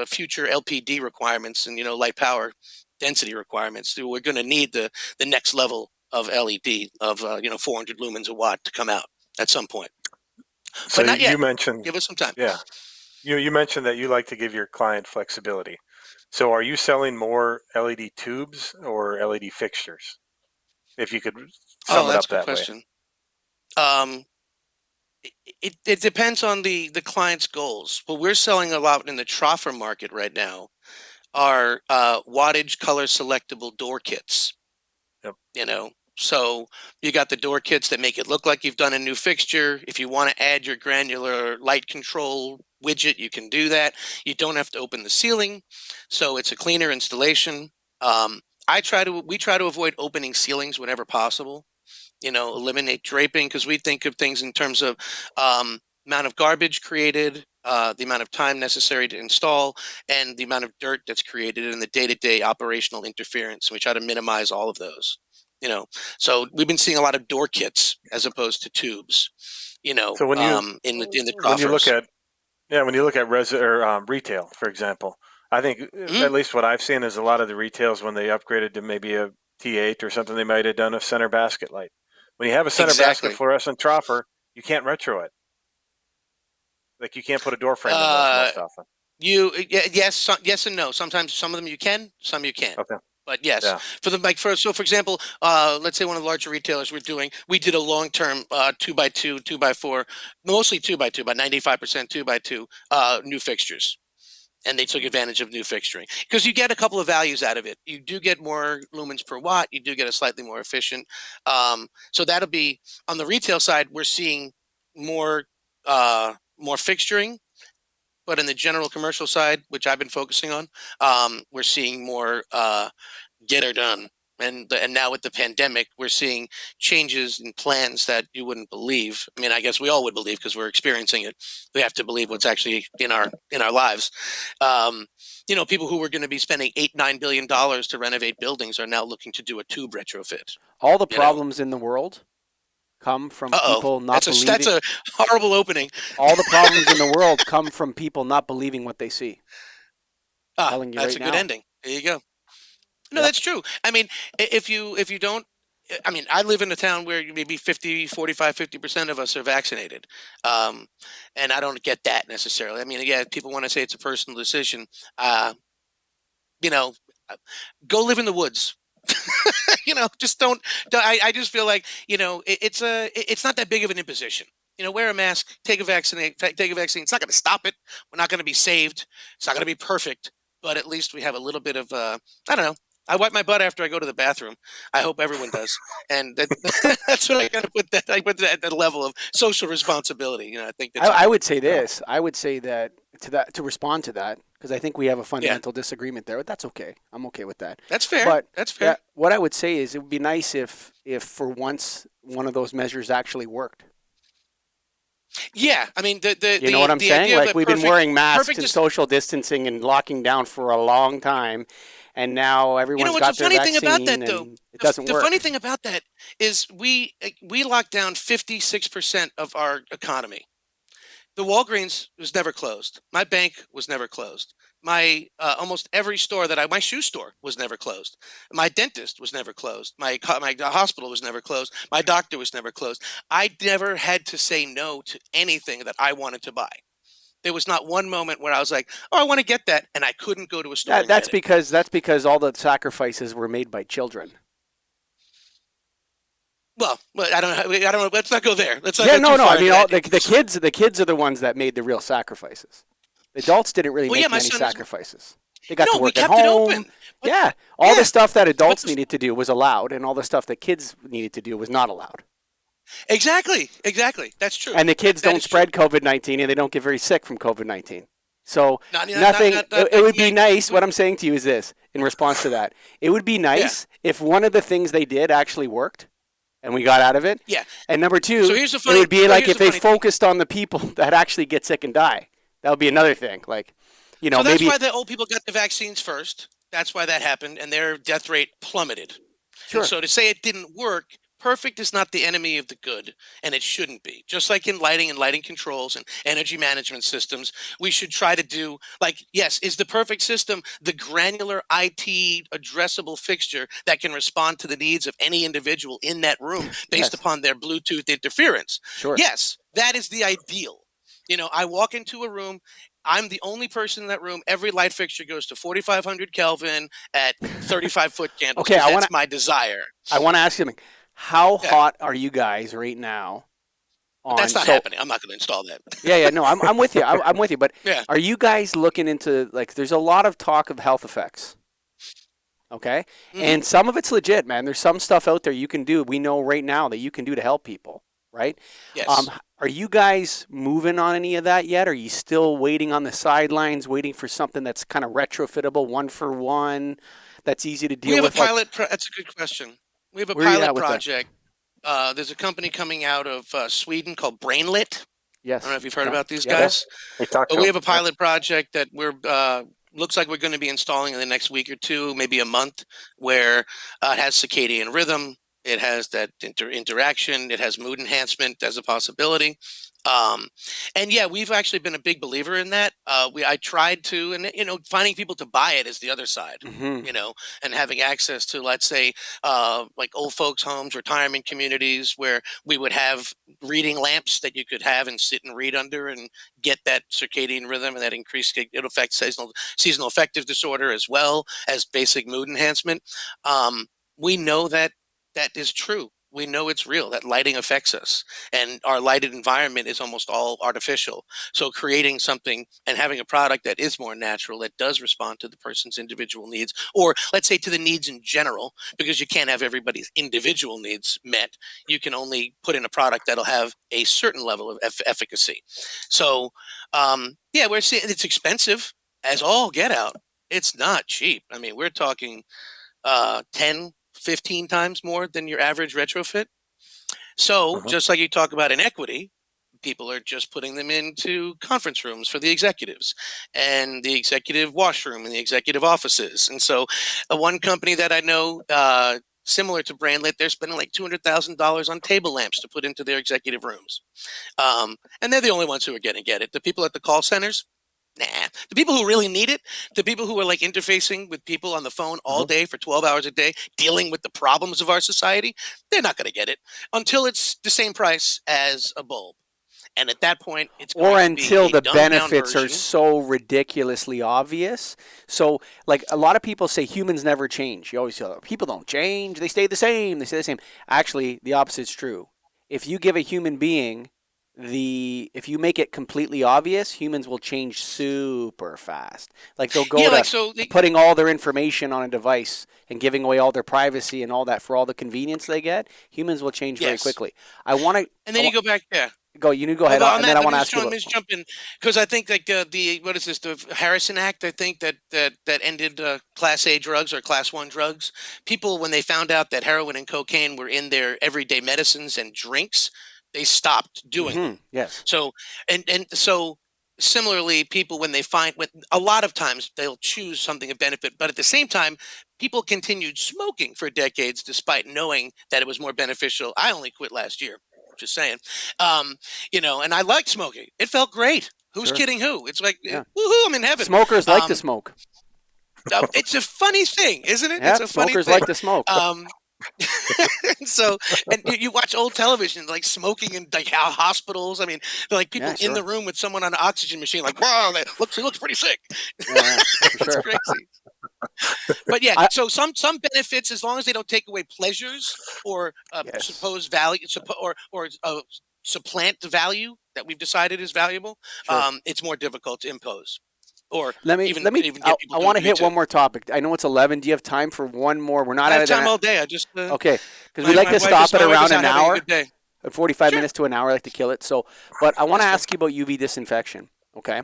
future LPD requirements and light power density requirements. We're going to need the next level of LED of 400 lumens a watt to come out at some point. So but not yet. You mentioned, give us some time. Yeah, you mentioned that you like to give your client flexibility. So are you selling more LED tubes or LED fixtures? If you could sum it up that question. It depends on the client's goals. What we're selling a lot in the troffer market right now are wattage color selectable door kits. Yep. So you got the door kits that make it look like you've done a new fixture. If you want to add your granular light control widget, you can do that. You don't have to open the ceiling, so it's a cleaner installation. We try to avoid opening ceilings whenever possible. Eliminate draping because we think of things in terms of amount of garbage created, the amount of time necessary to install, and the amount of dirt that's created in the day-to-day operational interference. We try to minimize all of those. So we've been seeing a lot of door kits as opposed to tubes. So when you in the when you look troffers. at retail, for example, I think at least what I've seen is a lot of the retails when they upgraded to maybe a T8 or something, they might have done a center basket light. When you have a center basket fluorescent troffer, you can't retro it. Like you can't put a door frame in those most often. Yes and no. Sometimes some of them you can, some you can't. Okay. But yes, Yeah. for example, let's say one of the larger retailers we did a long-term 2x2, 2x4, mostly 2x2, about 95% 2x2 new fixtures. And they took advantage of new fixturing because you get a couple of values out of it. You do get more lumens per watt. You do get a slightly more efficient. So that'll be on the retail side. We're seeing more more fixturing, but in the general commercial side, which I've been focusing on, we're seeing more get her done. And now with the pandemic, we're seeing changes in plans that you wouldn't believe. I mean, I guess we all would believe because we're experiencing it. We have to believe what's actually in our lives. People who were going to be spending $8-9 billion to renovate buildings are now looking to do a tube retrofit. All the problems in the world come from people not believing. That's a horrible opening. All the problems in the world come from people not believing what they see. Telling you that's right a good ending. There you go. No, that's true. I mean, if you don't, I mean, I live in a town where maybe 50% of us are vaccinated. And I don't get that necessarily. I mean, yeah, people want to say it's a personal decision. Go live in the woods. Just don't. I just feel like it's not that big of an imposition. Wear a mask, take a vaccine. It's not going to stop it. We're not going to be saved. It's not going to be perfect, but at least we have a little bit of I don't know. I wipe my butt after I go to the bathroom. I hope everyone does, and that's what I kind of put that. I put that at the level of social responsibility. I think that's I would say this. I would say that to respond to that, because I think we have a fundamental disagreement there. But that's okay. I'm okay with that. That's fair. But that's fair. What I would say is it would be nice if for once one of those measures actually worked. Yeah, I mean you know what I'm saying? Like we've been wearing masks and social distancing and locking down for a long time. And now everyone's got their vaccine, about that, though? It doesn't work. The funny thing about that is we locked down 56% of our economy. The Walgreens was never closed. My bank was never closed. My almost every store my shoe store was never closed. My dentist was never closed. My hospital was never closed. My doctor was never closed. I never had to say no to anything that I wanted to buy. There was not one moment where I was like, "Oh, I want to get that," and I couldn't go to a store. That's because all the sacrifices were made by children. Well, I don't know. Let's not go there. Let's not go too far. I mean, the kids are the ones that made the real sacrifices. The adults didn't really make many sacrifices. They got to work at home. It open. But, all the stuff that adults needed to do was allowed, and all the stuff that kids needed to do was not allowed. Exactly. That's true. And the kids don't spread COVID-19, and they don't get very sick from COVID-19. So it would be nice. What I'm saying to you is this, in response to that, it would be nice if one of the things they did actually worked, and we got out of it. Yeah. And number two, it would be like if they focused on the people that actually get sick and die. That would be another thing. Like, so that's why the old people got the vaccines first. That's why that happened, and their death rate plummeted. Sure. And so to say it didn't work. Perfect is not the enemy of the good, and it shouldn't be. Just like in lighting and lighting controls and energy management systems, we should try to do, yes, is the perfect system the granular IT addressable fixture that can respond to the needs of any individual in that room based upon their Bluetooth interference? Sure. Yes, that is the ideal. I walk into a room. I'm the only person in that room. Every light fixture goes to 4,500 Kelvin at 35-foot candles. Okay, that's my desire. I want to ask you something. How hot are you guys right now? That's not happening. I'm not going to install that. No, I'm with you. I'm with you. But are you guys looking into, there's a lot of talk of health effects. Okay? Mm-hmm. And some of it's legit, man. There's some stuff out there you can do. We know right now that you can do to help people, right? Yes. Are you guys moving on any of that yet? Are you still waiting on the sidelines, waiting for something that's kind of retrofittable, one for one, that's easy to deal with? We have a pilot. That's a good question. We have a pilot project. There's a company coming out of Sweden called Brainlit. Yes. I don't know if you've heard about these guys. But we have a pilot project that looks like we're going to be installing in the next week or two, maybe a month, where it has circadian rhythm. It has that interaction. It has mood enhancement as a possibility. And yeah, we've actually been a big believer in that. I tried to, and finding people to buy it is the other side. Mm-hmm. And having access to, let's say, like old folks' homes, retirement communities, where we would have reading lamps that you could have and sit and read under and get that circadian rhythm, and that increased it affects seasonal affective disorder as well as basic mood enhancement. We know that is true. We know it's real, that lighting affects us, and our lighted environment is almost all artificial. So creating something and having a product that is more natural, that does respond to the person's individual needs, or let's say to the needs in general, because you can't have everybody's individual needs met. You can only put in a product that'll have a certain level of efficacy. So, yeah, we're seeing it's expensive as all get out. It's not cheap. I mean, we're talking 10, 15 times more than your average retrofit. So, Uh-huh. just like you talk about inequity, people are just putting them into conference rooms for the executives and the executive washroom and the executive offices. And so, one company that I know, similar to Brandlit, they're spending like $200,000 on table lamps to put into their executive rooms. And they're the only ones who are going to get it. The people at the call centers, nah. The people who really need it, the people who are like interfacing with people on the phone all day for 12 hours a day, dealing with the problems of our society, they're not going to get it until it's the same price as a bulb. And at that point, it's Or going to be until a the dumbed-down benefits are version. so ridiculously obvious. So, like, a lot of people say humans never change. You always hear people don't change; they stay the same. They stay the same. Actually, the opposite's true. If you give a human being if you make it completely obvious, humans will change super fast. Like they'll go Yeah, to like so. putting all their information on a device and giving away all their privacy and all that for all the convenience they get. Humans will change very Yes. quickly. I want to And then you go back there. go. You need to go ahead, On and then that, I let want me to just ask you about. jump in because I think like the what is this, the Harrison Act? I think that ended Class A drugs or Class 1 drugs. People, when they found out that heroin and cocaine were in their everyday medicines and drinks, they stopped doing them. Yes. So and so similarly, people when they find with a lot of times they'll choose something of benefit, but at the same time, people continued smoking for decades despite knowing that it was more beneficial. I only quit last year. Just saying, um, and I liked smoking. It felt great. Who's Sure. kidding who? It's like, Yeah. woohoo! I'm in heaven. Smokers like to smoke. It's a funny thing, isn't it? Yeah. It's a funny Smokers thing. like to smoke. So, and you watch old television, like smoking in like hospitals. I mean, like people Yeah, sure. in the room with someone on an oxygen machine, like, wow, he looks pretty sick. Yeah, for It's sure. crazy. But yeah, I- so some benefits, as long as they don't take away pleasures or Yes. supposed value, or supplant the value that we've decided is valuable, Sure. it's more difficult to impose. Or Let me. even get I people to want to agree hit to. one more topic. I know it's 11. Do you have time for one more? We're not I out have of time there. all day. I just Okay, because we my like to wife stop is- at my wife around is an out having a hour, good day. 45 Sure. minutes to an hour. I like to kill it. So, but I want to That's ask you about UV disinfection. Okay.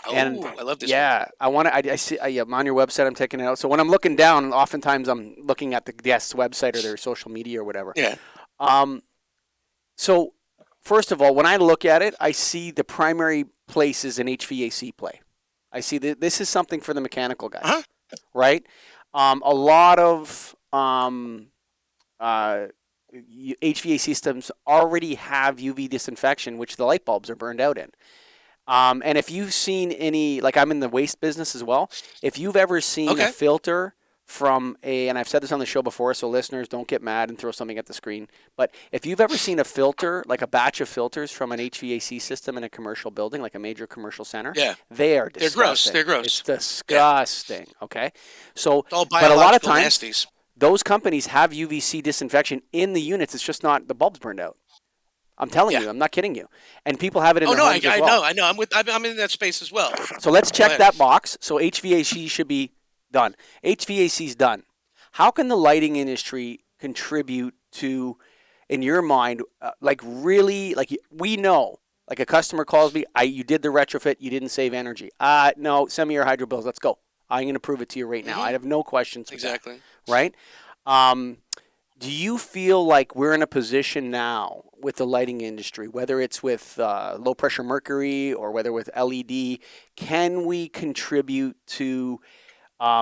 Oh, And I love this. yeah, I want to. I see. I'm on your website. I'm taking it out. So when I'm looking down, oftentimes I'm looking at the guest's website or their social media or whatever. Yeah. So first of all, when I look at it, I see the primary places in HVAC play. I see that this is something for the mechanical guys, Uh-huh. right? A lot of HVAC systems already have UV disinfection, which the light bulbs are burned out in. And if you've seen any, like I'm in the waste business as well, if you've ever seen a filter from and I've said this on the show before, so listeners don't get mad and throw something at the screen, but if you've ever seen a filter, like a batch of filters from an HVAC system in a commercial building, like a major commercial center, Yeah. they are They're gross. disgusting. They're gross. It's disgusting, okay? So, It's all but a lot of biological times, nasties. those companies have UVC disinfection in the units. It's just not the bulbs burned out. I'm telling you, I'm not kidding you. And people have it in their homes as well. I know. I'm in that space as well. So let's check that box. So HVAC should be done. HVAC is done. How can the lighting industry contribute to, in your mind, like really, like we know, like a customer calls me, you did the retrofit, you didn't save energy. No, send me your hydro bills. Let's go. I'm going to prove it to you right now. I have no questions. Exactly. Right? Do you feel like we're in a position now with the lighting industry, whether it's with low pressure mercury or whether with LED, can we contribute to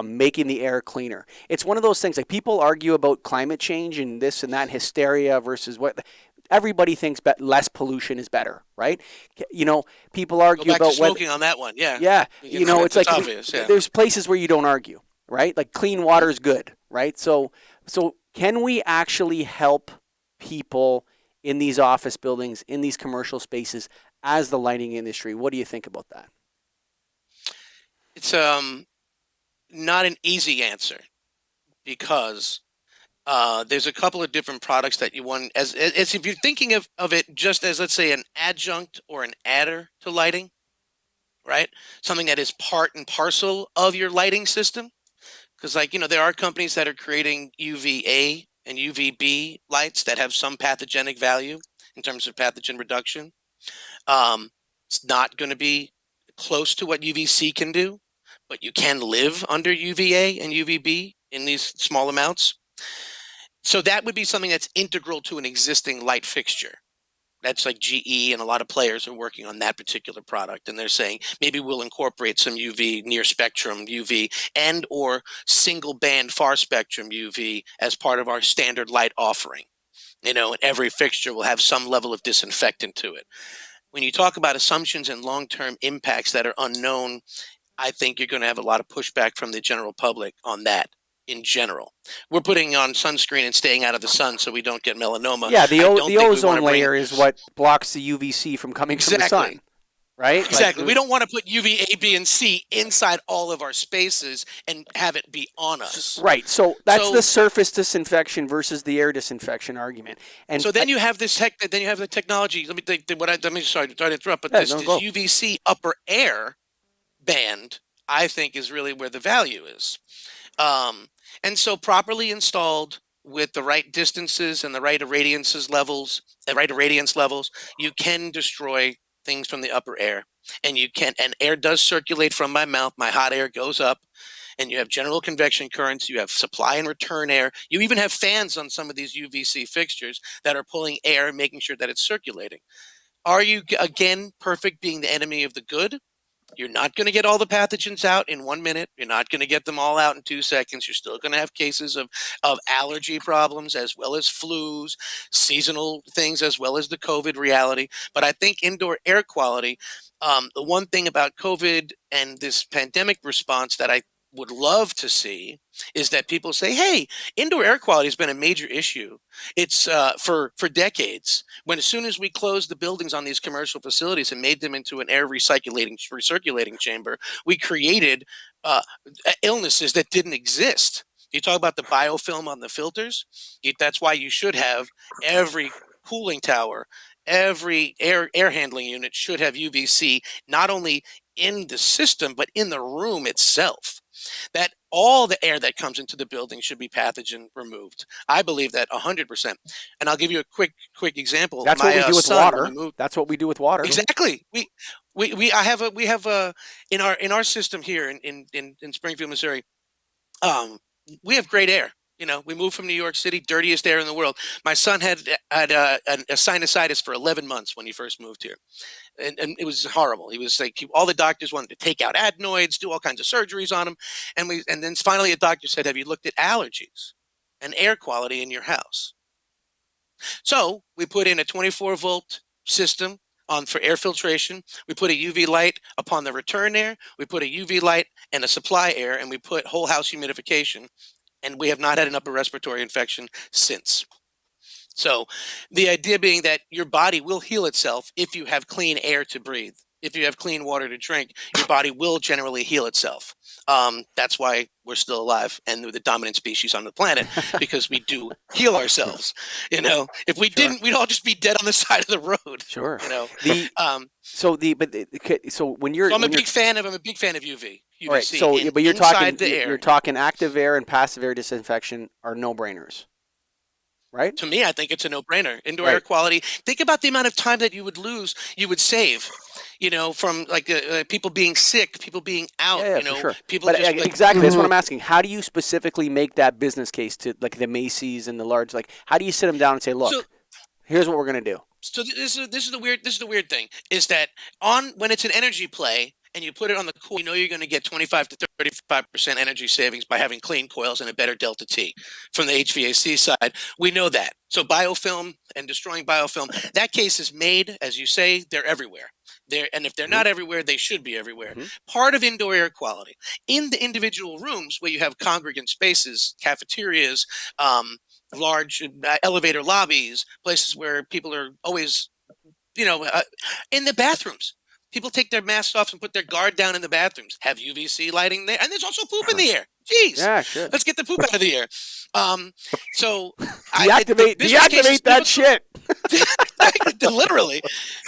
making the air cleaner? It's one of those things, like people argue about climate change and this and that, hysteria versus what. everybody thinks less pollution is better, right? People Go argue back to about whether. smoking on that one. Yeah. Yeah, it's like obvious. Yeah. there's places where you don't argue, right? Like clean water is good, right? So can we actually help people in these office buildings, in these commercial spaces, as the lighting industry? What do you think about that? It's not an easy answer because there's a couple of different products that you want as if you're thinking of it just as, let's say, an adjunct or an adder to lighting, right? Something that is part and parcel of your lighting system. Because, there are companies that are creating UVA and UVB lights that have some pathogenic value in terms of pathogen reduction. It's not going to be close to what UVC can do, but you can live under UVA and UVB in these small amounts. So that would be something that's integral to an existing light fixture. That's like GE, and a lot of players are working on that particular product. And they're saying maybe we'll incorporate some UV, near spectrum UV, and or single band far spectrum UV as part of our standard light offering. And every fixture will have some level of disinfectant to it. When you talk about assumptions and long-term impacts that are unknown, I think you're going to have a lot of pushback from the general public on that. In general, we're putting on sunscreen and staying out of the sun so we don't get melanoma. Yeah, the ozone layer is what blocks the UVC from coming from the sun, right? Exactly. We don't want to put UVA, B, and C inside all of our spaces and have it be on us. Right. So that's the surface disinfection versus the air disinfection argument. And so then you have this then you have the technology. Sorry to interrupt, but this UVC upper air band, I think, is really where the value is. And so properly installed with the right distances and the right irradiance levels, you can destroy things from the upper air. And air does circulate from my mouth. My hot air goes up, and you have general convection currents. You have supply and return air. You even have fans on some of these UVC fixtures that are pulling air and making sure that it's circulating. Are you, again, perfect being the enemy of the good? You're not going to get all the pathogens out in 1 minute. You're not going to get them all out in 2 seconds. You're still going to have cases of allergy problems, as well as flus, seasonal things, as well as the COVID reality. But I think indoor air quality, the one thing about COVID and this pandemic response that I would love to see is that people say, hey, indoor air quality has been a major issue. It's for decades. As soon as we closed the buildings on these commercial facilities and made them into an air recirculating chamber, we created illnesses that didn't exist. You talk about the biofilm on the filters. That's why you should have every cooling tower, every air handling unit should have UVC, not only in the system, but in the room itself. That all the air that comes into the building should be pathogen removed. I believe that 100%. And I'll give you a quick example. That's what we do with water. That's what we do with water. Exactly. We have in our system here in Springfield, Missouri. We have great air. We moved from New York City, dirtiest air in the world. My son had a sinusitis for 11 months when he first moved here. And it was horrible. He was like, all the doctors wanted to take out adenoids, do all kinds of surgeries on him. And then finally a doctor said, have you looked at allergies and air quality in your house? So we put in a 24-volt system for air filtration. We put a UV light upon the return air. We put a UV light and a supply air, and we put whole house humidification. And we have not had an upper respiratory infection since. So the idea being that your body will heal itself if you have clean air to breathe. If you have clean water to drink, your body will generally heal itself. That's why we're still alive and we're the dominant species on the planet, because we do heal ourselves. If we didn't, we'd all just be dead on the side of the road. Sure. I'm a big fan of UV. Right. So, but you're talking active air and passive air disinfection are no-brainers. Right? To me, I think it's a no-brainer. Indoor air quality. Think about the amount of time that you would save, from people being sick, people being out. For sure. People but exactly. That's what I'm asking. How do you specifically make that business case to the Macy's and the large? How do you sit them down and say, look, here's what we're going to do? So this is the weird thing is that when it's an energy play and you put it on the coil, you know you're going to get 25 to 35% energy savings by having clean coils and a better delta T. From the HVAC side, we know that. So biofilm and destroying biofilm, that case is made, as you say, they're everywhere. And if they're not everywhere, they should be everywhere. Part of indoor air quality. In the individual rooms where you have congregant spaces, cafeterias, large elevator lobbies, places where people are always, in the bathrooms. People take their masks off and put their guard down in the bathrooms. Have UVC lighting there, and there's also poop in the air. Jeez, Yeah, sure. let's get the poop out of the air. So deactivate that shit. Literally,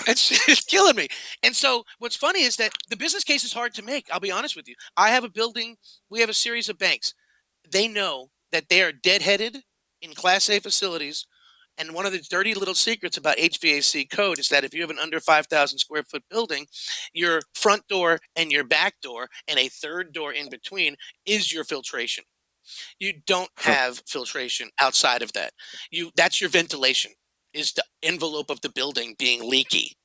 it's killing me. And so, what's funny is that the business case is hard to make. I'll be honest with you. I have a building. We have a series of banks. They know that they are deadheaded in Class A facilities. And one of the dirty little secrets about HVAC code is that if you have an under 5,000 square foot building, your front door and your back door and a third door in between is your filtration. You don't have filtration outside of that. That's your ventilation, is the envelope of the building being leaky.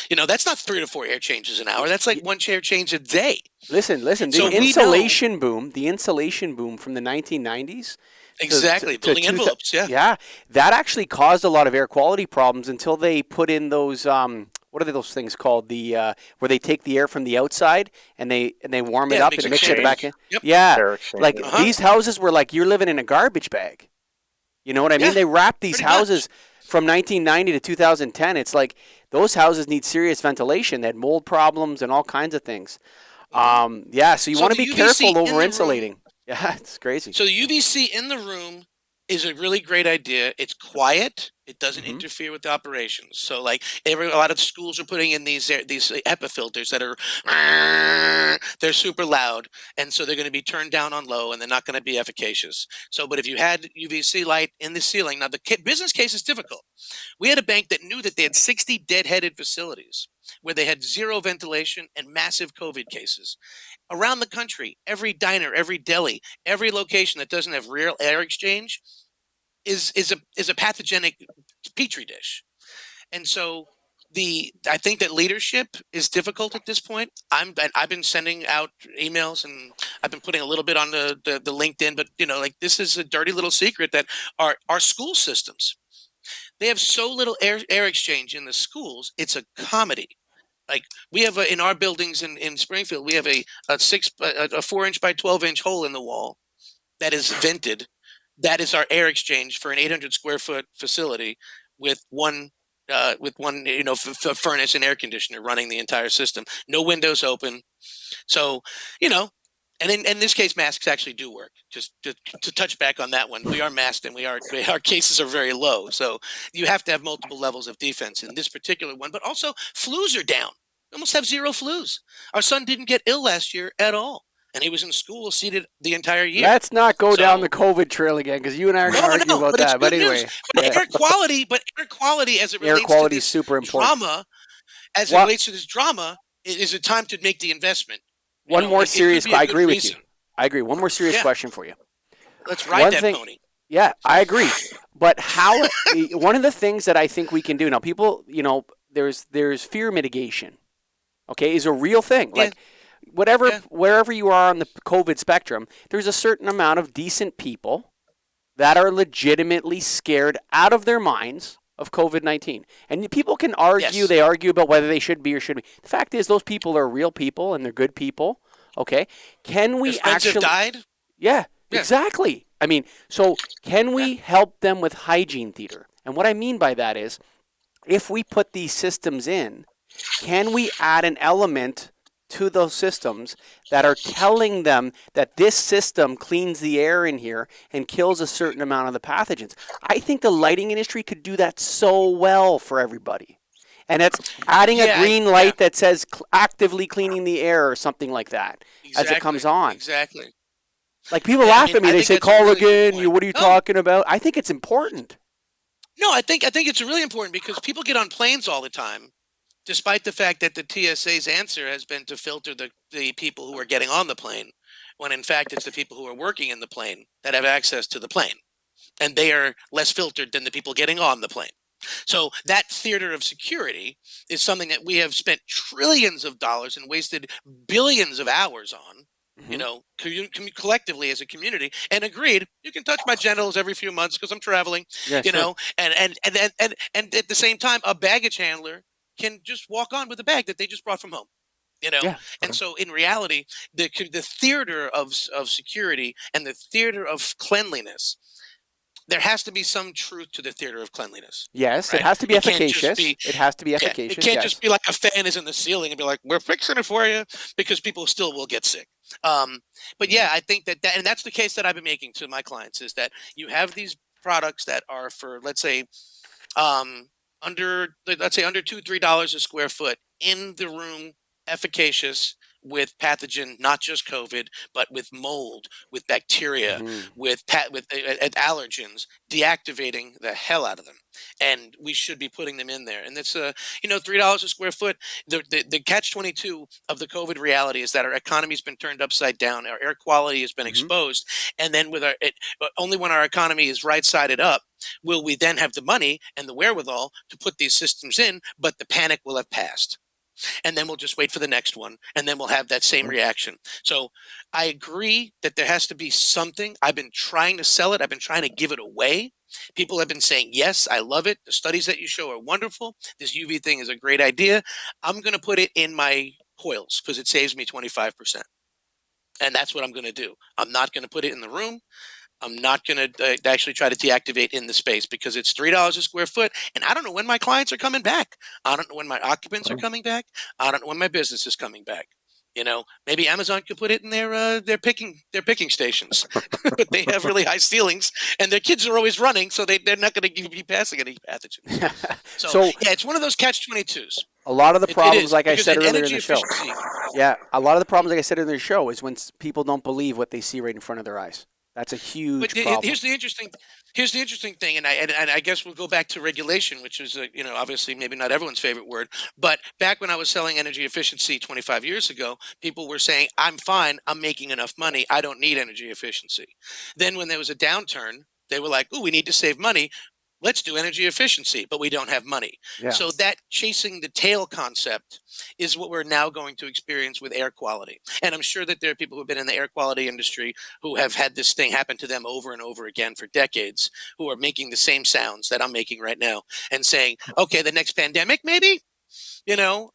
That's not 3 to 4 air changes an hour. That's like one air change a day. Listen. So The insulation boom from the 1990s. Exactly. Building envelopes. Yeah. Yeah. That actually caused a lot of air quality problems until they put in those, what are those things called? Where they take the air from the outside and they warm it up and mix it back in. Yep. Yeah. Like these houses were like, you're living in a garbage bag. You know what I mean? They wrapped these houses from 1990 to 2010. It's like those houses need serious ventilation. They had mold problems and all kinds of things. So you want to be careful over insulating. Yeah, it's crazy. So the UVC in the room is a really great idea. It's quiet. It doesn't interfere with the operations. So, like a lot of schools are putting in these HEPA filters that are they're super loud, and so they're going to be turned down on low, and they're not going to be efficacious. So, but if you had UVC light in the ceiling, now the business case is difficult. We had a bank that knew that they had 60 deadheaded facilities where they had zero ventilation and massive COVID cases. Around the country, every diner, every deli, every location that doesn't have real air exchange is a pathogenic petri dish. And so I think that leadership is difficult at this point. I've been sending out emails and I've been putting a little bit on the LinkedIn, but this is a dirty little secret that our school systems, they have so little air exchange in the schools. It's a comedy. Like we have in our buildings in Springfield, we have a 4-inch by 12-inch hole in the wall that is vented. That is our air exchange for an 800 square foot facility with one furnace and air conditioner running the entire system. No windows open. So, and in this case, masks actually do work. Just to touch back on that one, we are masked and our cases are very low. So you have to have multiple levels of defense in this particular one. But also, flus are down. We almost have zero flus. Our son didn't get ill last year at all. And he was in school seated the entire year. Let's not go down the COVID trail again, because you and I are going to argue about that. But anyway, air quality as it relates to this super important. Drama, as it relates to this drama, is a time to make the investment. One more serious. I agree with you. I agree. One more serious question for you. Let's ride that pony. Yeah, I agree. But how? One of the things that I think we can do now, people, there's fear mitigation. Okay, is a real thing. Like. Wherever you are on the COVID spectrum, there's a certain amount of decent people that are legitimately scared out of their minds of COVID-19. And people can argue, they argue about whether they should be or shouldn't be. The fact is, those people are real people and they're good people. Okay. Can we actually died? Yeah, exactly. I mean, so can we help them with hygiene theater? And what I mean by that is, if we put these systems in, can we add an element to those systems that are telling them that this system cleans the air in here and kills a certain amount of the pathogens? I think the lighting industry could do that so well for everybody. And it's adding a green light that says actively cleaning the air or something like that as it comes on. Exactly. Like people laugh at me. They say, Colligan, what are you talking about? I think it's important. No, I think it's really important because people get on planes all the time. Despite the fact that the TSA's answer has been to filter the people who are getting on the plane, when in fact it's the people who are working in the plane that have access to the plane. And they are less filtered than the people getting on the plane. So that theater of security is something that we have spent trillions of dollars and wasted billions of hours on, you know, collectively as a community, and agreed, you can touch my genitals every few months because I'm traveling, Yeah, you sure. know, and at the same time, a baggage handler can just walk on with a bag that they just brought from home. You know, Yeah. and so in reality, the theater of security and the theater of cleanliness, there has to be some truth to the theater of cleanliness. Yes, it Right? has to be It can't just efficacious. be, It has to be yeah, it efficacious. can't Yes. just be like a fan is in the ceiling and be like, we're fixing it for you, because people still will get sick. But yeah, I think that, and that's the case that I've been making to my clients, is that you have these products that are for, let's say, um, under $2-3 a square foot in the room, efficacious with pathogen, not just COVID, but with mold, with bacteria, with allergens, deactivating the hell out of them, and we should be putting them in there. And that's $3 a square foot. The catch-22 of the COVID reality is that our economy's been turned upside down, our air quality has been exposed, and then only when our economy is right-sided up will we then have the money and the wherewithal to put these systems in, but the panic will have passed. And then we'll just wait for the next one, and then we'll have that same reaction. So I agree that there has to be something. I've been trying to sell it. I've been trying to give it away. People have been saying, yes, I love it. The studies that you show are wonderful. This UV thing is a great idea. I'm going to put it in my coils because it saves me 25%. And that's what I'm going to do. I'm not going to put it in the room. I'm not going to actually try to deactivate in the space because it's $3 a square foot. And I don't know when my clients are coming back. I don't know when my occupants are coming back. I don't know when my business is coming back. Maybe Amazon could put it in their picking stations, but they have really high ceilings and their kids are always running, so they're not going to be passing any pathogens. So yeah, it's one of those catch-22s. A lot of the problems, like I because said earlier in energy the show, efficiency. a lot of the problems, like I said in the show, is when people don't believe what they see right in front of their eyes. That's a huge problem. Here's the interesting thing, and I guess we'll go back to regulation, which is obviously maybe not everyone's favorite word, but back when I was selling energy efficiency 25 years ago, people were saying, "I'm fine, I'm making enough money, I don't need energy efficiency." Then when there was a downturn, they were like, "Oh, we need to save money. Let's do energy efficiency, but we don't have money." Yeah. So that chasing the tail concept is what we're now going to experience with air quality. And I'm sure that there are people who've been in the air quality industry who have had this thing happen to them over and over again for decades, who are making the same sounds that I'm making right now and saying, okay, the next pandemic, maybe? How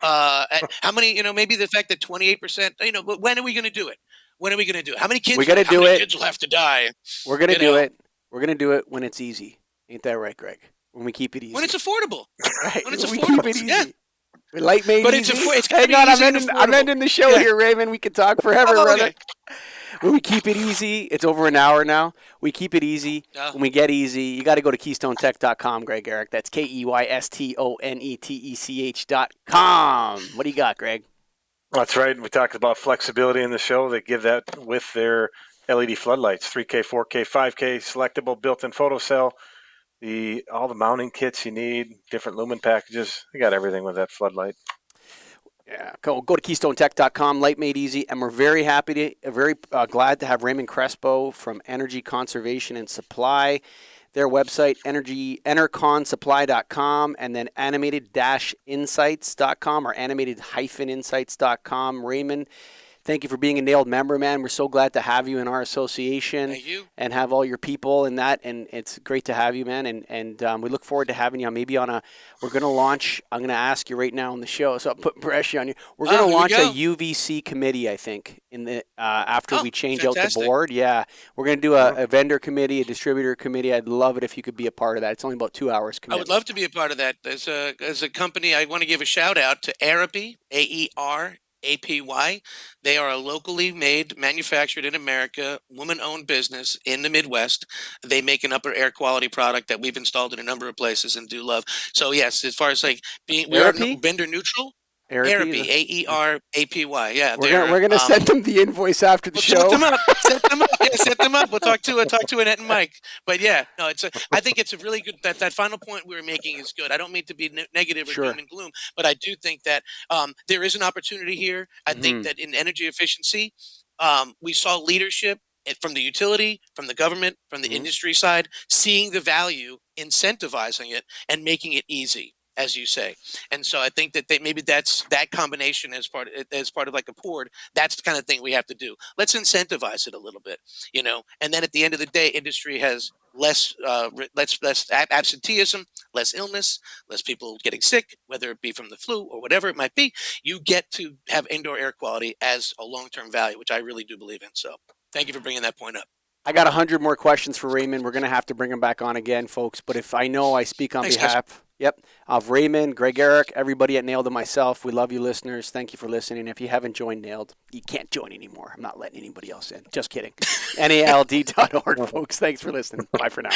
many, maybe the fact that 28%, but when are we going to do it? When are we going to do it? How many kids, kids will have to die? We're going to do it. We're going to do it when it's easy. Ain't that right, Greg? When we keep it easy. When it's affordable. Right. When it's affordable. We keep it easy. Yeah. Light made but easy. It's Hang on, I'm ending the show here, Raymond. We could talk forever, brother. Okay. When we keep it easy, it's over an hour now. We keep it easy. When we get easy, you got to go to KeystoneTech.com, Greg Ehrich. That's KeystoneTech.com. What do you got, Greg? That's right. We talked about flexibility in the show. They give that with their LED floodlights, 3K, 4K, 5K, selectable built-in photocell, all the mounting kits you need, different lumen packages. They got everything with that floodlight. Yeah, go to KeystoneTech.com, light made easy, and we're very glad to have Raymond Crespo from Energy Conservation and Supply. Their website, enerconsupply.com, and then animated-insights.com or animated-insights.com. Raymond, thank you for being a Nailed member, man. We're so glad to have you in our association. Thank you. And have all your people in that. And it's great to have you, man. And we look forward to having you maybe we're going to launch, I'm going to ask you right now on the show, so I'm putting pressure on you. We're going to launch a UVC committee, I think, after we change out the board. Yeah. We're going to do a vendor committee, a distributor committee. I'd love it if you could be a part of that. It's only about 2 hours commitment. I would love to be a part of that. As a company, I want to give a shout out to Aerapy, AERAPY. They are a locally made, manufactured in America, woman-owned business in the Midwest. They make an upper air quality product that we've installed in a number of places and do love. So yes, as far as we are vendor neutral. Aerapy, AERAPY. Yeah, we're gonna send them the invoice after the show. Set them up. Yeah, set them up. We'll talk to Annette and Mike. But yeah, no, I think it's a really good. That final point we were making is good. I don't mean to be negative or doom and gloom, but I do think that there is an opportunity here. I think that in energy efficiency, we saw leadership from the utility, from the government, from the industry side, seeing the value, incentivizing it, and making it easy, as you say. And so I think that maybe that's that combination as part of like a board. That's the kind of thing we have to do. Let's incentivize it a little bit, and then at the end of the day, industry has less absenteeism, less illness, less people getting sick, whether it be from the flu or whatever it might be. You get to have indoor air quality as a long-term value, which I really do believe in. So thank you for bringing that point up. I got 100 more questions for Raymond. We're going to have to bring him back on again, folks. But if I know I speak on behalf of Raymond, Greg, Ehrich, everybody at Nailed, and myself, we love you, listeners. Thank you for listening. If you haven't joined Nailed, you can't join anymore. I'm not letting anybody else in. Just kidding. NALD.org, folks. Thanks for listening. Bye for now.